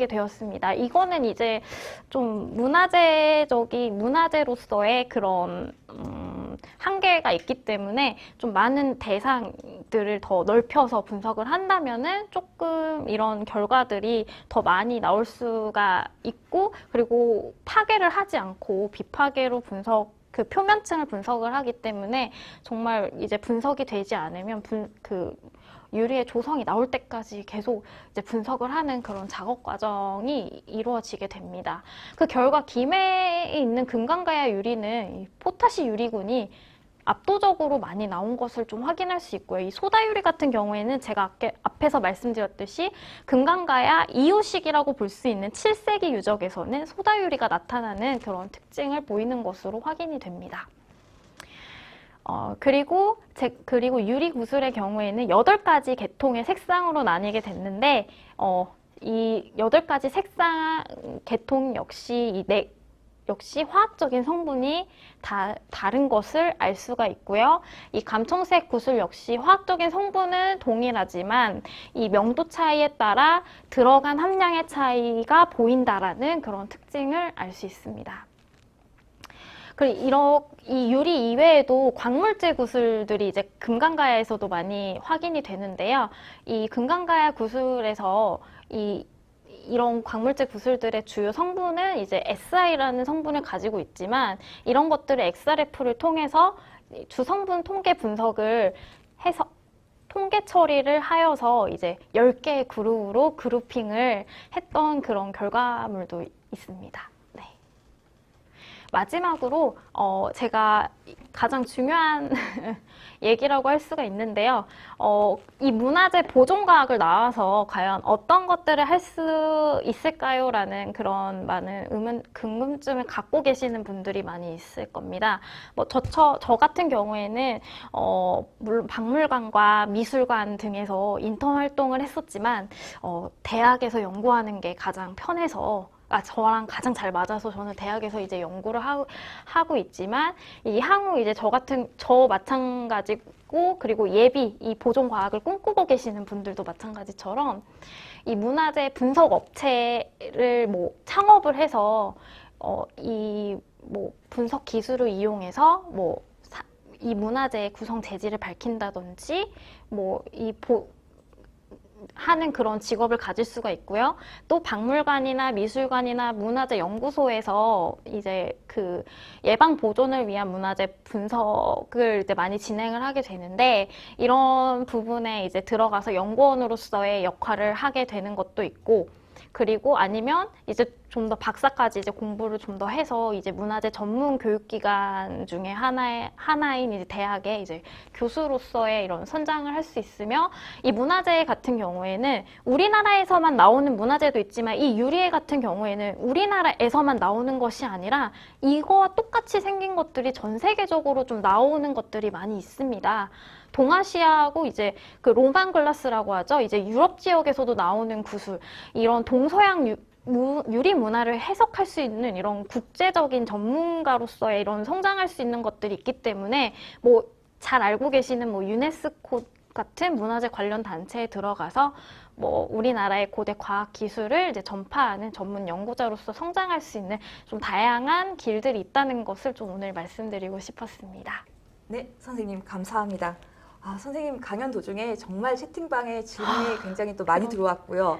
되었습니다. 이거는 이제 좀 문화재로서의 그런 한계가 있기 때문에 좀 많은 대상들을 더 넓혀서 분석을 한다면은 조금 이런 결과들이 더 많이 나올 수가 있고 그리고 파괴를 하지 않고 비파괴로 그 표면층을 분석을 하기 때문에 정말 이제 분석이 되지 않으면 유리의 조성이 나올 때까지 계속 이제 분석을 하는 그런 작업 과정이 이루어지게 됩니다. 그 결과 김해에 있는 금강가야 유리는 이 포타시 유리군이 압도적으로 많이 나온 것을 좀 확인할 수 있고요. 이 소다유리 같은 경우에는 제가 앞에서 말씀드렸듯이 금강가야 이후식이라고 볼 수 있는 7세기 유적에서는 소다유리가 나타나는 그런 특징을 보이는 것으로 확인이 됩니다. 그리고 유리 구슬의 경우에는 8가지 계통의 색상으로 나뉘게 됐는데, 이 8가지 색상 계통 역시 화학적인 성분이 다른 것을 알 수가 있고요. 이 감청색 구슬 역시 화학적인 성분은 동일하지만 이 명도 차이에 따라 들어간 함량의 차이가 보인다라는 그런 특징을 알 수 있습니다. 그리고 이 유리 이외에도 광물질 구슬들이 이제 금강가야에서도 많이 확인이 되는데요. 이 금강가야 구슬에서 이런 광물질 구슬들의 주요 성분은 이제 SI라는 성분을 가지고 있지만 이런 것들을 XRF를 통해서 주성분 통계 분석을 해서 통계 처리를 하여서 이제 10개의 그룹으로 그룹핑을 했던 그런 결과물도 있습니다. 네. 마지막으로 제가 가장 중요한 얘기라고 할 수가 있는데요. 이 문화재 보존과학을 나와서 과연 어떤 것들을 할 수 있을까요? 라는 그런 많은 궁금증을 갖고 계시는 분들이 많이 있을 겁니다. 저 같은 경우에는 물론 박물관과 미술관 등에서 인턴 활동을 했었지만 대학에서 연구하는 게 가장 편해서 저랑 가장 잘 맞아서 저는 대학에서 이제 연구를 하고 있지만 향후 이제 저 마찬가지고 그리고 이 보존 과학을 꿈꾸고 계시는 분들도 마찬가지처럼 이 문화재 분석 업체를 창업을 해서 분석 기술을 이용해서 이 문화재의 구성 재질을 밝힌다든지 하는 그런 직업을 가질 수가 있고요. 또 박물관이나 미술관이나 문화재 연구소에서 이제 그 예방 보존을 위한 문화재 분석을 이제 많이 진행을 하게 되는데 이런 부분에 이제 들어가서 연구원으로서의 역할을 하게 되는 것도 있고 그리고 아니면 이제 좀 더 박사까지 이제 공부를 좀 더 해서 이제 문화재 전문 교육기관 중에 하나인 이제 대학의 이제 교수로서의 이런 선장을 할 수 있으며 이 문화재 같은 경우에는 우리나라에서만 나오는 문화재도 있지만 이 유리애 같은 경우에는 우리나라에서만 나오는 것이 아니라 이거와 똑같이 생긴 것들이 전 세계적으로 좀 나오는 것들이 많이 있습니다. 동아시아하고 이제 그 로만 글라스라고 하죠. 이제 유럽 지역에서도 나오는 구슬, 이런 동서양 유리 문화를 해석할 수 있는 이런 국제적인 전문가로서의 이런 성장할 수 있는 것들이 있기 때문에 잘 알고 계시는 유네스코 같은 문화재 관련 단체에 들어가서 우리나라의 고대 과학 기술을 이제 전파하는 전문 연구자로서 성장할 수 있는 좀 다양한 길들이 있다는 것을 좀 오늘 말씀드리고 싶었습니다. 네, 선생님 감사합니다. 선생님 강연 도중에 정말 채팅방에 질문이 굉장히 또 많이 들어왔고요.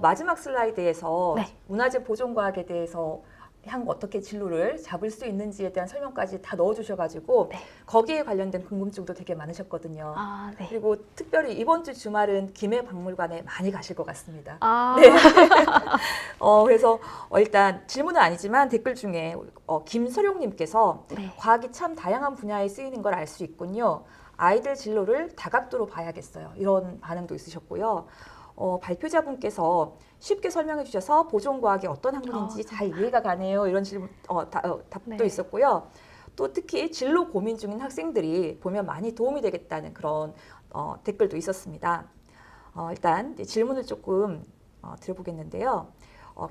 마지막 슬라이드에서 네. 문화재 보존과학에 대해서 향후 어떻게 진로를 잡을 수 있는지에 대한 설명까지 다 넣어주셔가지고 네. 거기에 관련된 궁금증도 되게 많으셨거든요. 아, 네. 그리고 특별히 이번 주 주말은 김해박물관에 많이 가실 것 같습니다. 아, 네. 그래서 일단 질문은 아니지만 댓글 중에 김소룡님께서 네. 과학이 참 다양한 분야에 쓰이는 걸 알 수 있군요. 아이들 진로를 다각도로 봐야겠어요. 이런 반응도 있으셨고요. 발표자분께서 쉽게 설명해 주셔서 보존과학이 어떤 학문인지 잘 이해가 가네요. 이런 질문, 답도 네. 있었고요. 또 특히 진로 고민 중인 학생들이 보면 많이 도움이 되겠다는 그런 댓글도 있었습니다. 일단 이제 질문을 조금 드려보겠는데요.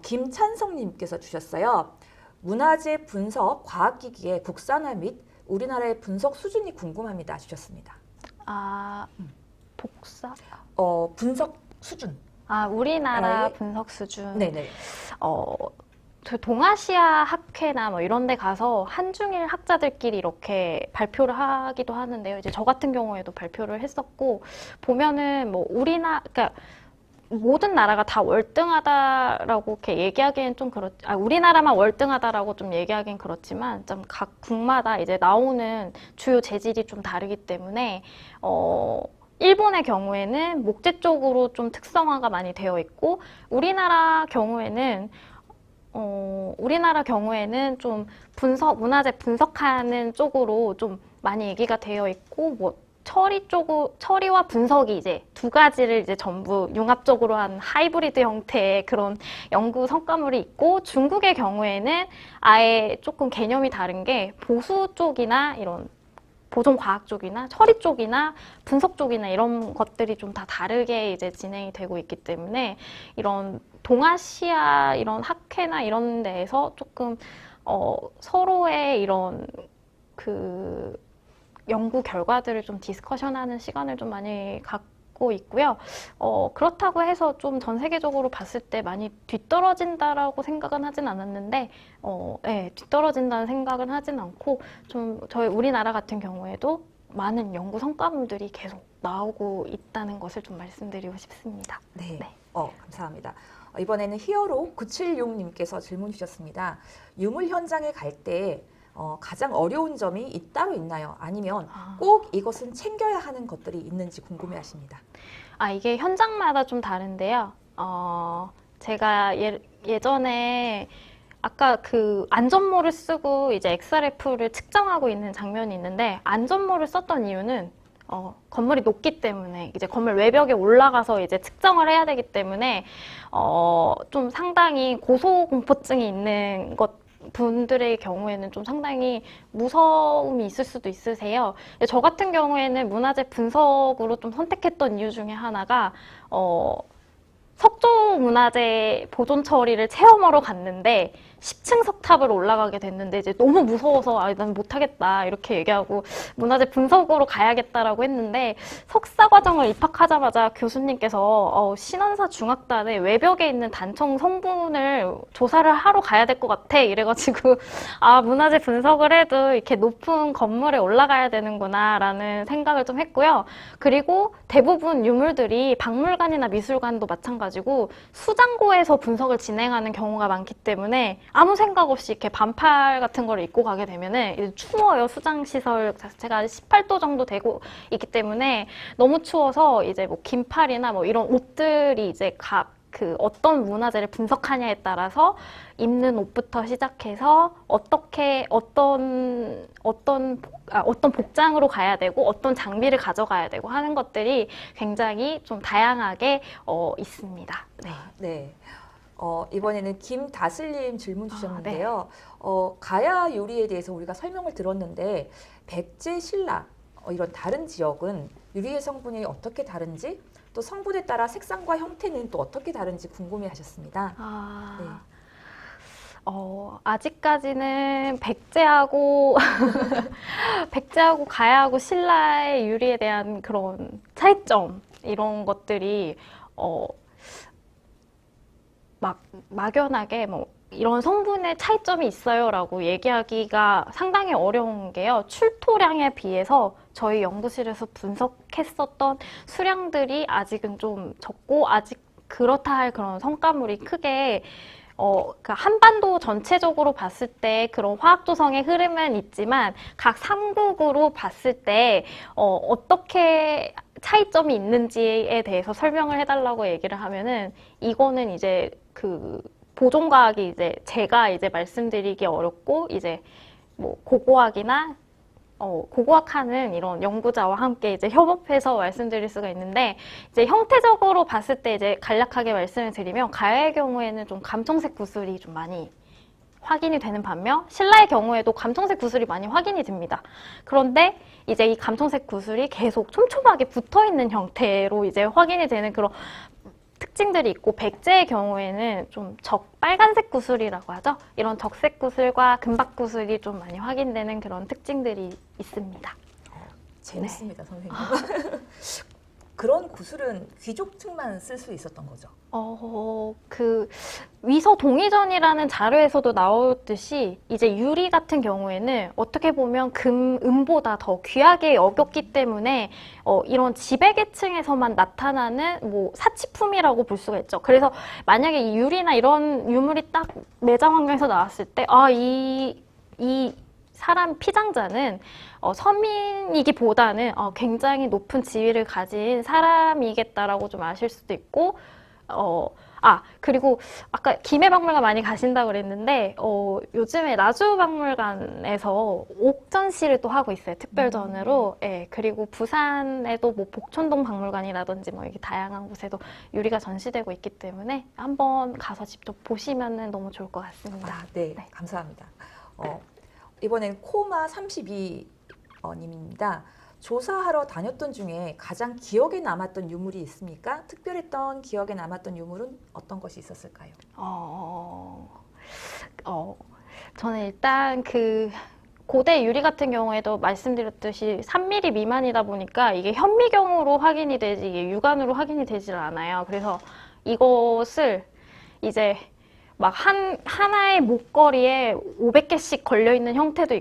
김찬성님께서 주셨어요. 문화재 분석 과학기기의 국산화 및 우리나라의 분석 수준이 궁금합니다. 주셨습니다. 아, 복사? 분석 수준. 아, 우리나라 네. 분석 수준. 네네. 저 동아시아 학회나 뭐 이런 데 가서 한중일 학자들끼리 이렇게 발표를 하기도 하는데요. 이제 저 같은 경우에도 발표를 했었고, 보면은 뭐 그러니까 모든 나라가 다 월등하다라고 이렇게 얘기하기엔 좀 우리나라만 월등하다라고 좀 얘기하기엔 그렇지만, 좀 각 국마다 이제 나오는 주요 재질이 좀 다르기 때문에, 일본의 경우에는 목재 쪽으로 좀 특성화가 많이 되어 있고, 우리나라 경우에는 좀 문화재 분석하는 쪽으로 좀 많이 얘기가 되어 있고, 뭐, 처리와 분석이 이제 두 가지를 이제 전부 융합적으로 한 하이브리드 형태의 그런 연구 성과물이 있고, 중국의 경우에는 아예 조금 개념이 다른 게 보수 쪽이나 이런 보존 과학 쪽이나 처리 쪽이나 분석 쪽이나 이런 것들이 좀 다 다르게 이제 진행이 되고 있기 때문에 이런 동아시아 이런 학회나 이런 데에서 조금 서로의 이런 그 연구 결과들을 좀 디스커션하는 시간을 좀 많이 갖고 있고요. 그렇다고 해서 좀 전 세계적으로 봤을 때 많이 뒤떨어진다라고 생각은 하진 않았는데, 네, 뒤떨어진다는 생각은 하진 않고, 좀 저희 우리나라 같은 경우에도 많은 연구 성과물들이 계속 나오고 있다는 것을 좀 말씀드리고 싶습니다. 네. 네. 감사합니다. 이번에는 히어로 976님께서 질문 주셨습니다. 유물 현장에 갈 때 가장 어려운 점이 따로 있나요? 아니면 꼭 이것은 챙겨야 하는 것들이 있는지 궁금해하십니다. 이게 현장마다 좀 다른데요. 제가 예전에 아까 그 안전모를 쓰고 이제 XRF를 측정하고 있는 장면이 있는데, 안전모를 썼던 이유는 건물이 높기 때문에 이제 건물 외벽에 올라가서 이제 측정을 해야 되기 때문에 좀 상당히 고소공포증이 있는 분들의 경우에는 좀 상당히 무서움이 있을 수도 있으세요. 저 같은 경우에는 문화재 분석으로 좀 선택했던 이유 중에 하나가 석조 문화재 보존 처리를 체험하러 갔는데 10층 석탑을 올라가게 됐는데 이제 너무 무서워서 난 못하겠다 이렇게 얘기하고 문화재 분석으로 가야겠다라고 했는데, 석사 과정을 입학하자마자 교수님께서 신원사 중학단의 외벽에 있는 단청 성분을 조사를 하러 가야 될 것 같아 이래가지고 문화재 분석을 해도 이렇게 높은 건물에 올라가야 되는구나 라는 생각을 좀 했고요. 그리고 대부분 유물들이 박물관이나 미술관도 마찬가지고 수장고에서 분석을 진행하는 경우가 많기 때문에 아무 생각 없이 이렇게 반팔 같은 걸 입고 가게 되면은 이제 추워요. 수장시설 자체가 18도 정도 되고 있기 때문에 너무 추워서 이제 뭐 긴팔이나 뭐 이런 옷들이 이제 어떤 문화재를 분석하냐에 따라서 입는 옷부터 시작해서 어떤 복장으로 가야 되고 어떤 장비를 가져가야 되고 하는 것들이 굉장히 좀 다양하게 있습니다. 네. 네. 이번에는 김다슬님 질문 주셨는데요. 가야 유리에 대해서 우리가 설명을 들었는데 백제, 신라 이런 다른 지역은 유리의 성분이 어떻게 다른지, 또 성분에 따라 색상과 형태는 또 어떻게 다른지 궁금해하셨습니다. 네. 아직까지는 백제하고 가야하고 신라의 유리에 대한 그런 차이점 이런 것들이 막연하게 뭐 이런 성분의 차이점이 있어요라고 얘기하기가 상당히 어려운 게요. 출토량에 비해서 저희 연구실에서 분석했었던 수량들이 아직은 좀 적고, 아직 그렇다 할 그런 성과물이 크게 그러니까 한반도 전체적으로 봤을 때 그런 화학조성의 흐름은 있지만 각 3국으로 봤을 때 어떻게 차이점이 있는지에 대해서 설명을 해달라고 얘기를 하면은 이거는 이제 그 보존과학이 이제 제가 이제 말씀드리기 어렵고 이제 뭐 고고학이나 고고학하는 이런 연구자와 함께 이제 협업해서 말씀드릴 수가 있는데, 이제 형태적으로 봤을 때 이제 간략하게 말씀을 드리면, 가야의 경우에는 좀 감청색 구슬이 좀 많이 확인이 되는 반면, 신라의 경우에도 감청색 구슬이 많이 확인이 됩니다. 그런데 이제 이 감청색 구슬이 계속 촘촘하게 붙어 있는 형태로 이제 확인이 되는 그런 특징들이 있고, 백제의 경우에는 좀 빨간색 구슬이라고 하죠. 이런 적색 구슬과 금박 구슬이 좀 많이 확인되는 그런 특징들이 있습니다. 재밌습니다, 선생님. 그런 구슬은 귀족층만 쓸 수 있었던 거죠? 그 위서 동의전이라는 자료에서도 나오듯이 이제 유리 같은 경우에는 어떻게 보면 은보다 더 귀하게 여겼기 때문에 이런 지배계층에서만 나타나는 뭐 사치품이라고 볼 수가 있죠. 그래서 만약에 이 유리나 이런 유물이 딱 매장 환경에서 나왔을 때 이 사람 피장자는 서민이기보다는 굉장히 높은 지위를 가진 사람이겠다라고 좀 아실 수도 있고, 그리고 아까 김해박물관 많이 가신다고 그랬는데, 요즘에 나주박물관에서 옥전시를 또 하고 있어요. 특별전으로. 예, 그리고 부산에도 뭐 복촌동 박물관이라든지 뭐 이렇게 다양한 곳에도 유리가 전시되고 있기 때문에 한번 가서 직접 보시면은 너무 좋을 것 같습니다. 네, 감사합니다. 이번엔 코마 32님입니다. 조사하러 다녔던 중에 가장 기억에 남았던 유물이 있습니까? 특별했던 기억에 남았던 유물은 어떤 것이 있었을까요? 저는 일단 그 고대 유리 같은 경우에도 말씀드렸듯이 3mm 미만이다 보니까 이게 현미경으로 확인이 되지 이게 육안으로 확인이 되질 않아요. 그래서 이것을 이제 막 하나의 목걸이에 500개씩 걸려있는 형태도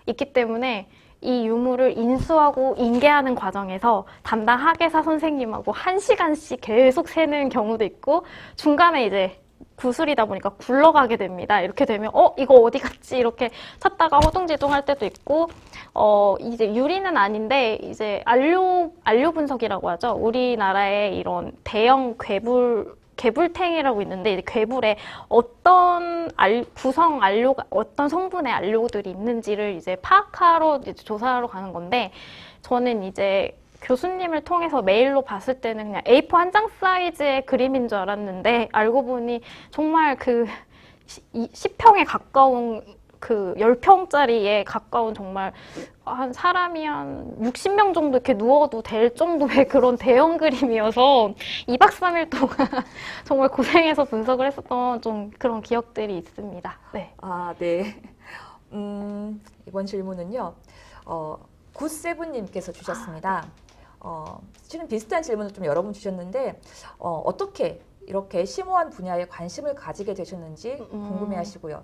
있기 때문에 이 유물을 인수하고 인계하는 과정에서 담당 학예사 선생님하고 1시간씩 계속 세는 경우도 있고, 중간에 이제 구슬이다 보니까 굴러가게 됩니다. 이렇게 되면 이거 어디 갔지? 이렇게 찾다가 허둥지둥 할 때도 있고, 이제 유리는 아닌데 이제 안료 분석이라고 하죠. 우리나라의 이런 대형 괴불탱이라고 있는데, 이제 괴불에 어떤 구성 안료가 어떤 성분의 안료들이 있는지를 이제 파악하러 이제 조사하러 가는 건데, 저는 이제 교수님을 통해서 메일로 봤을 때는 그냥 A4 한 장 사이즈의 그림인 줄 알았는데, 알고 보니 정말 그 10평에 가까운 그 10평짜리에 가까운 정말 한 사람이 한 60명 정도 이렇게 누워도 될 정도의 그런 대형 그림이어서 2박 3일 동안 정말 고생해서 분석을 했었던 좀 그런 기억들이 있습니다. 네. 네. 이번 질문은요. 굿세븐님께서 주셨습니다. 실은 비슷한 질문을 좀 여러 번 주셨는데 어떻게 이렇게 심오한 분야에 관심을 가지게 되셨는지 궁금해하시고요.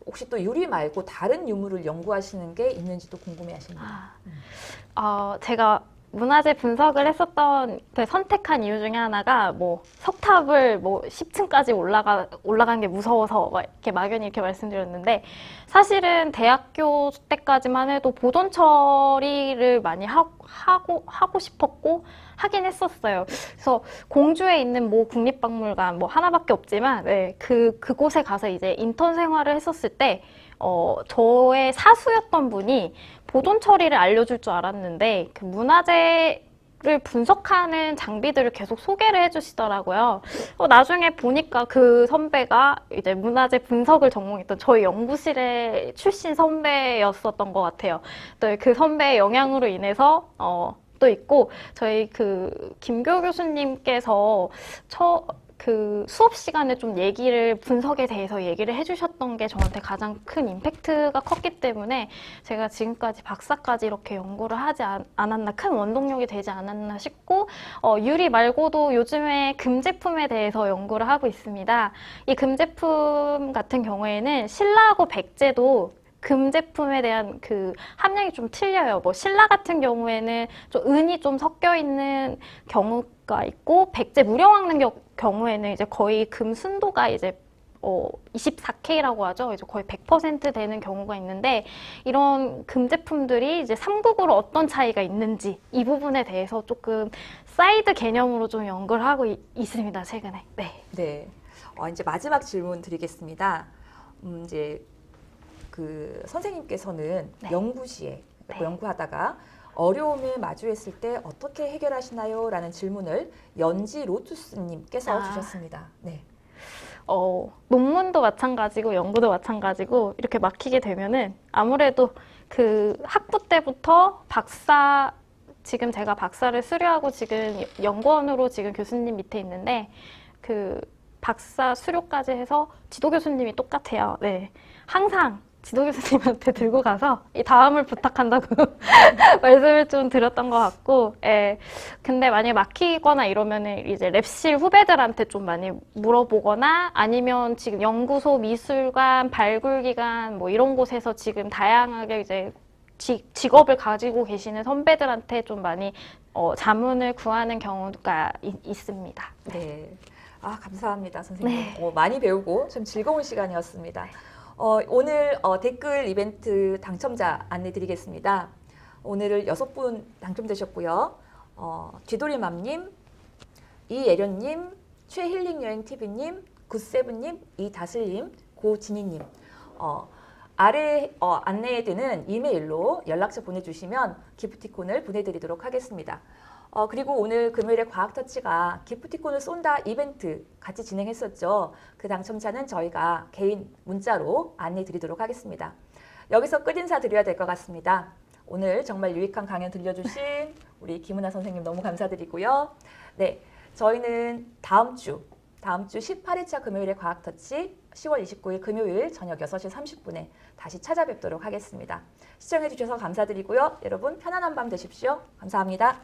혹시 또 유리 말고 다른 유물을 연구하시는 게 있는지도 궁금해하십니다. 제가 문화재 분석을 했었던 그 선택한 이유 중에 하나가 뭐 석탑을 뭐 10층까지 올라간 게 무서워서 이렇게 막연히 이렇게 말씀드렸는데, 사실은 대학교 때까지만 해도 보존 처리를 많이 하고 싶었고 하긴 했었어요. 그래서 공주에 있는 모 국립박물관 뭐 하나밖에 없지만 그곳에 가서 이제 인턴 생활을 했었을 때 저의 사수였던 분이 보존 처리를 알려줄 줄 알았는데 그 문화재를 분석하는 장비들을 계속 소개를 해주시더라고요. 나중에 보니까 그 선배가 이제 문화재 분석을 전공했던 저희 연구실의 출신 선배였었던 것 같아요. 또 그 선배의 영향으로 인해서 또 있고, 저희 그 김교 교수님께서 그 수업 시간에 좀 분석에 대해서 얘기를 해주셨던 게 저한테 가장 큰 임팩트가 컸기 때문에 제가 지금까지 박사까지 이렇게 연구를 하지 않았나, 큰 원동력이 되지 않았나 싶고, 유리 말고도 요즘에 금제품에 대해서 연구를 하고 있습니다. 이 금제품 같은 경우에는 신라하고 백제도 금 제품에 대한 그 함량이 좀 틀려요. 뭐 신라 같은 경우에는 좀 은이 좀 섞여 있는 경우가 있고 백제 무령왕릉 경우에는 이제 거의 금 순도가 이제 24K라고 하죠. 이제 거의 100% 되는 경우가 있는데 이런 금 제품들이 이제 삼국으로 어떤 차이가 있는지 이 부분에 대해서 조금 사이드 개념으로 좀 연구를 하고 있습니다. 최근에. 네. 네. 이제 마지막 질문 드리겠습니다. 이제 그 선생님께서는 네. 연구 시에 네. 연구하다가 어려움에 마주했을 때 어떻게 해결하시나요? 라는 질문을 연지 로투스님께서 주셨습니다. 네. 논문도 마찬가지고 연구도 마찬가지고 이렇게 막히게 되면은 아무래도 그 학부 때부터 지금 제가 박사를 수료하고 지금 연구원으로 지금 교수님 밑에 있는데 그 박사 수료까지 해서 지도 교수님이 똑같아요. 네. 항상 지도 교수님한테 들고 가서 이 다음을 부탁한다고 말씀을 좀 드렸던 것 같고, 예. 근데 만약에 막히거나 이러면은 이제 랩실 후배들한테 좀 많이 물어보거나 아니면 지금 연구소, 미술관, 발굴기관 뭐 이런 곳에서 지금 다양하게 이제 직업을 가지고 계시는 선배들한테 좀 많이 자문을 구하는 경우가 있습니다. 네. 감사합니다, 선생님. 네. 많이 배우고 좀 즐거운 시간이었습니다. 오늘 댓글 이벤트 당첨자 안내 드리겠습니다. 오늘을 6분 당첨되셨고요. 쥐돌이맘님, 이예련님, 최힐링여행TV님, 굿세븐님, 이다슬님, 고진희님. 아래 안내에 드는 이메일로 연락처 보내주시면 기프티콘을 보내드리도록 하겠습니다. 그리고 오늘 금요일에 과학터치가 기프티콘을 쏜다 이벤트 같이 진행했었죠. 그 당첨자는 저희가 개인 문자로 안내 드리도록 하겠습니다. 여기서 끝인사 드려야 될 것 같습니다. 오늘 정말 유익한 강연 들려주신 우리 김은하 선생님 너무 감사드리고요. 네, 저희는 다음 주 18회차 금요일에 과학터치 10월 29일 금요일 저녁 6시 30분에 다시 찾아뵙도록 하겠습니다. 시청해주셔서 감사드리고요. 여러분 편안한 밤 되십시오. 감사합니다.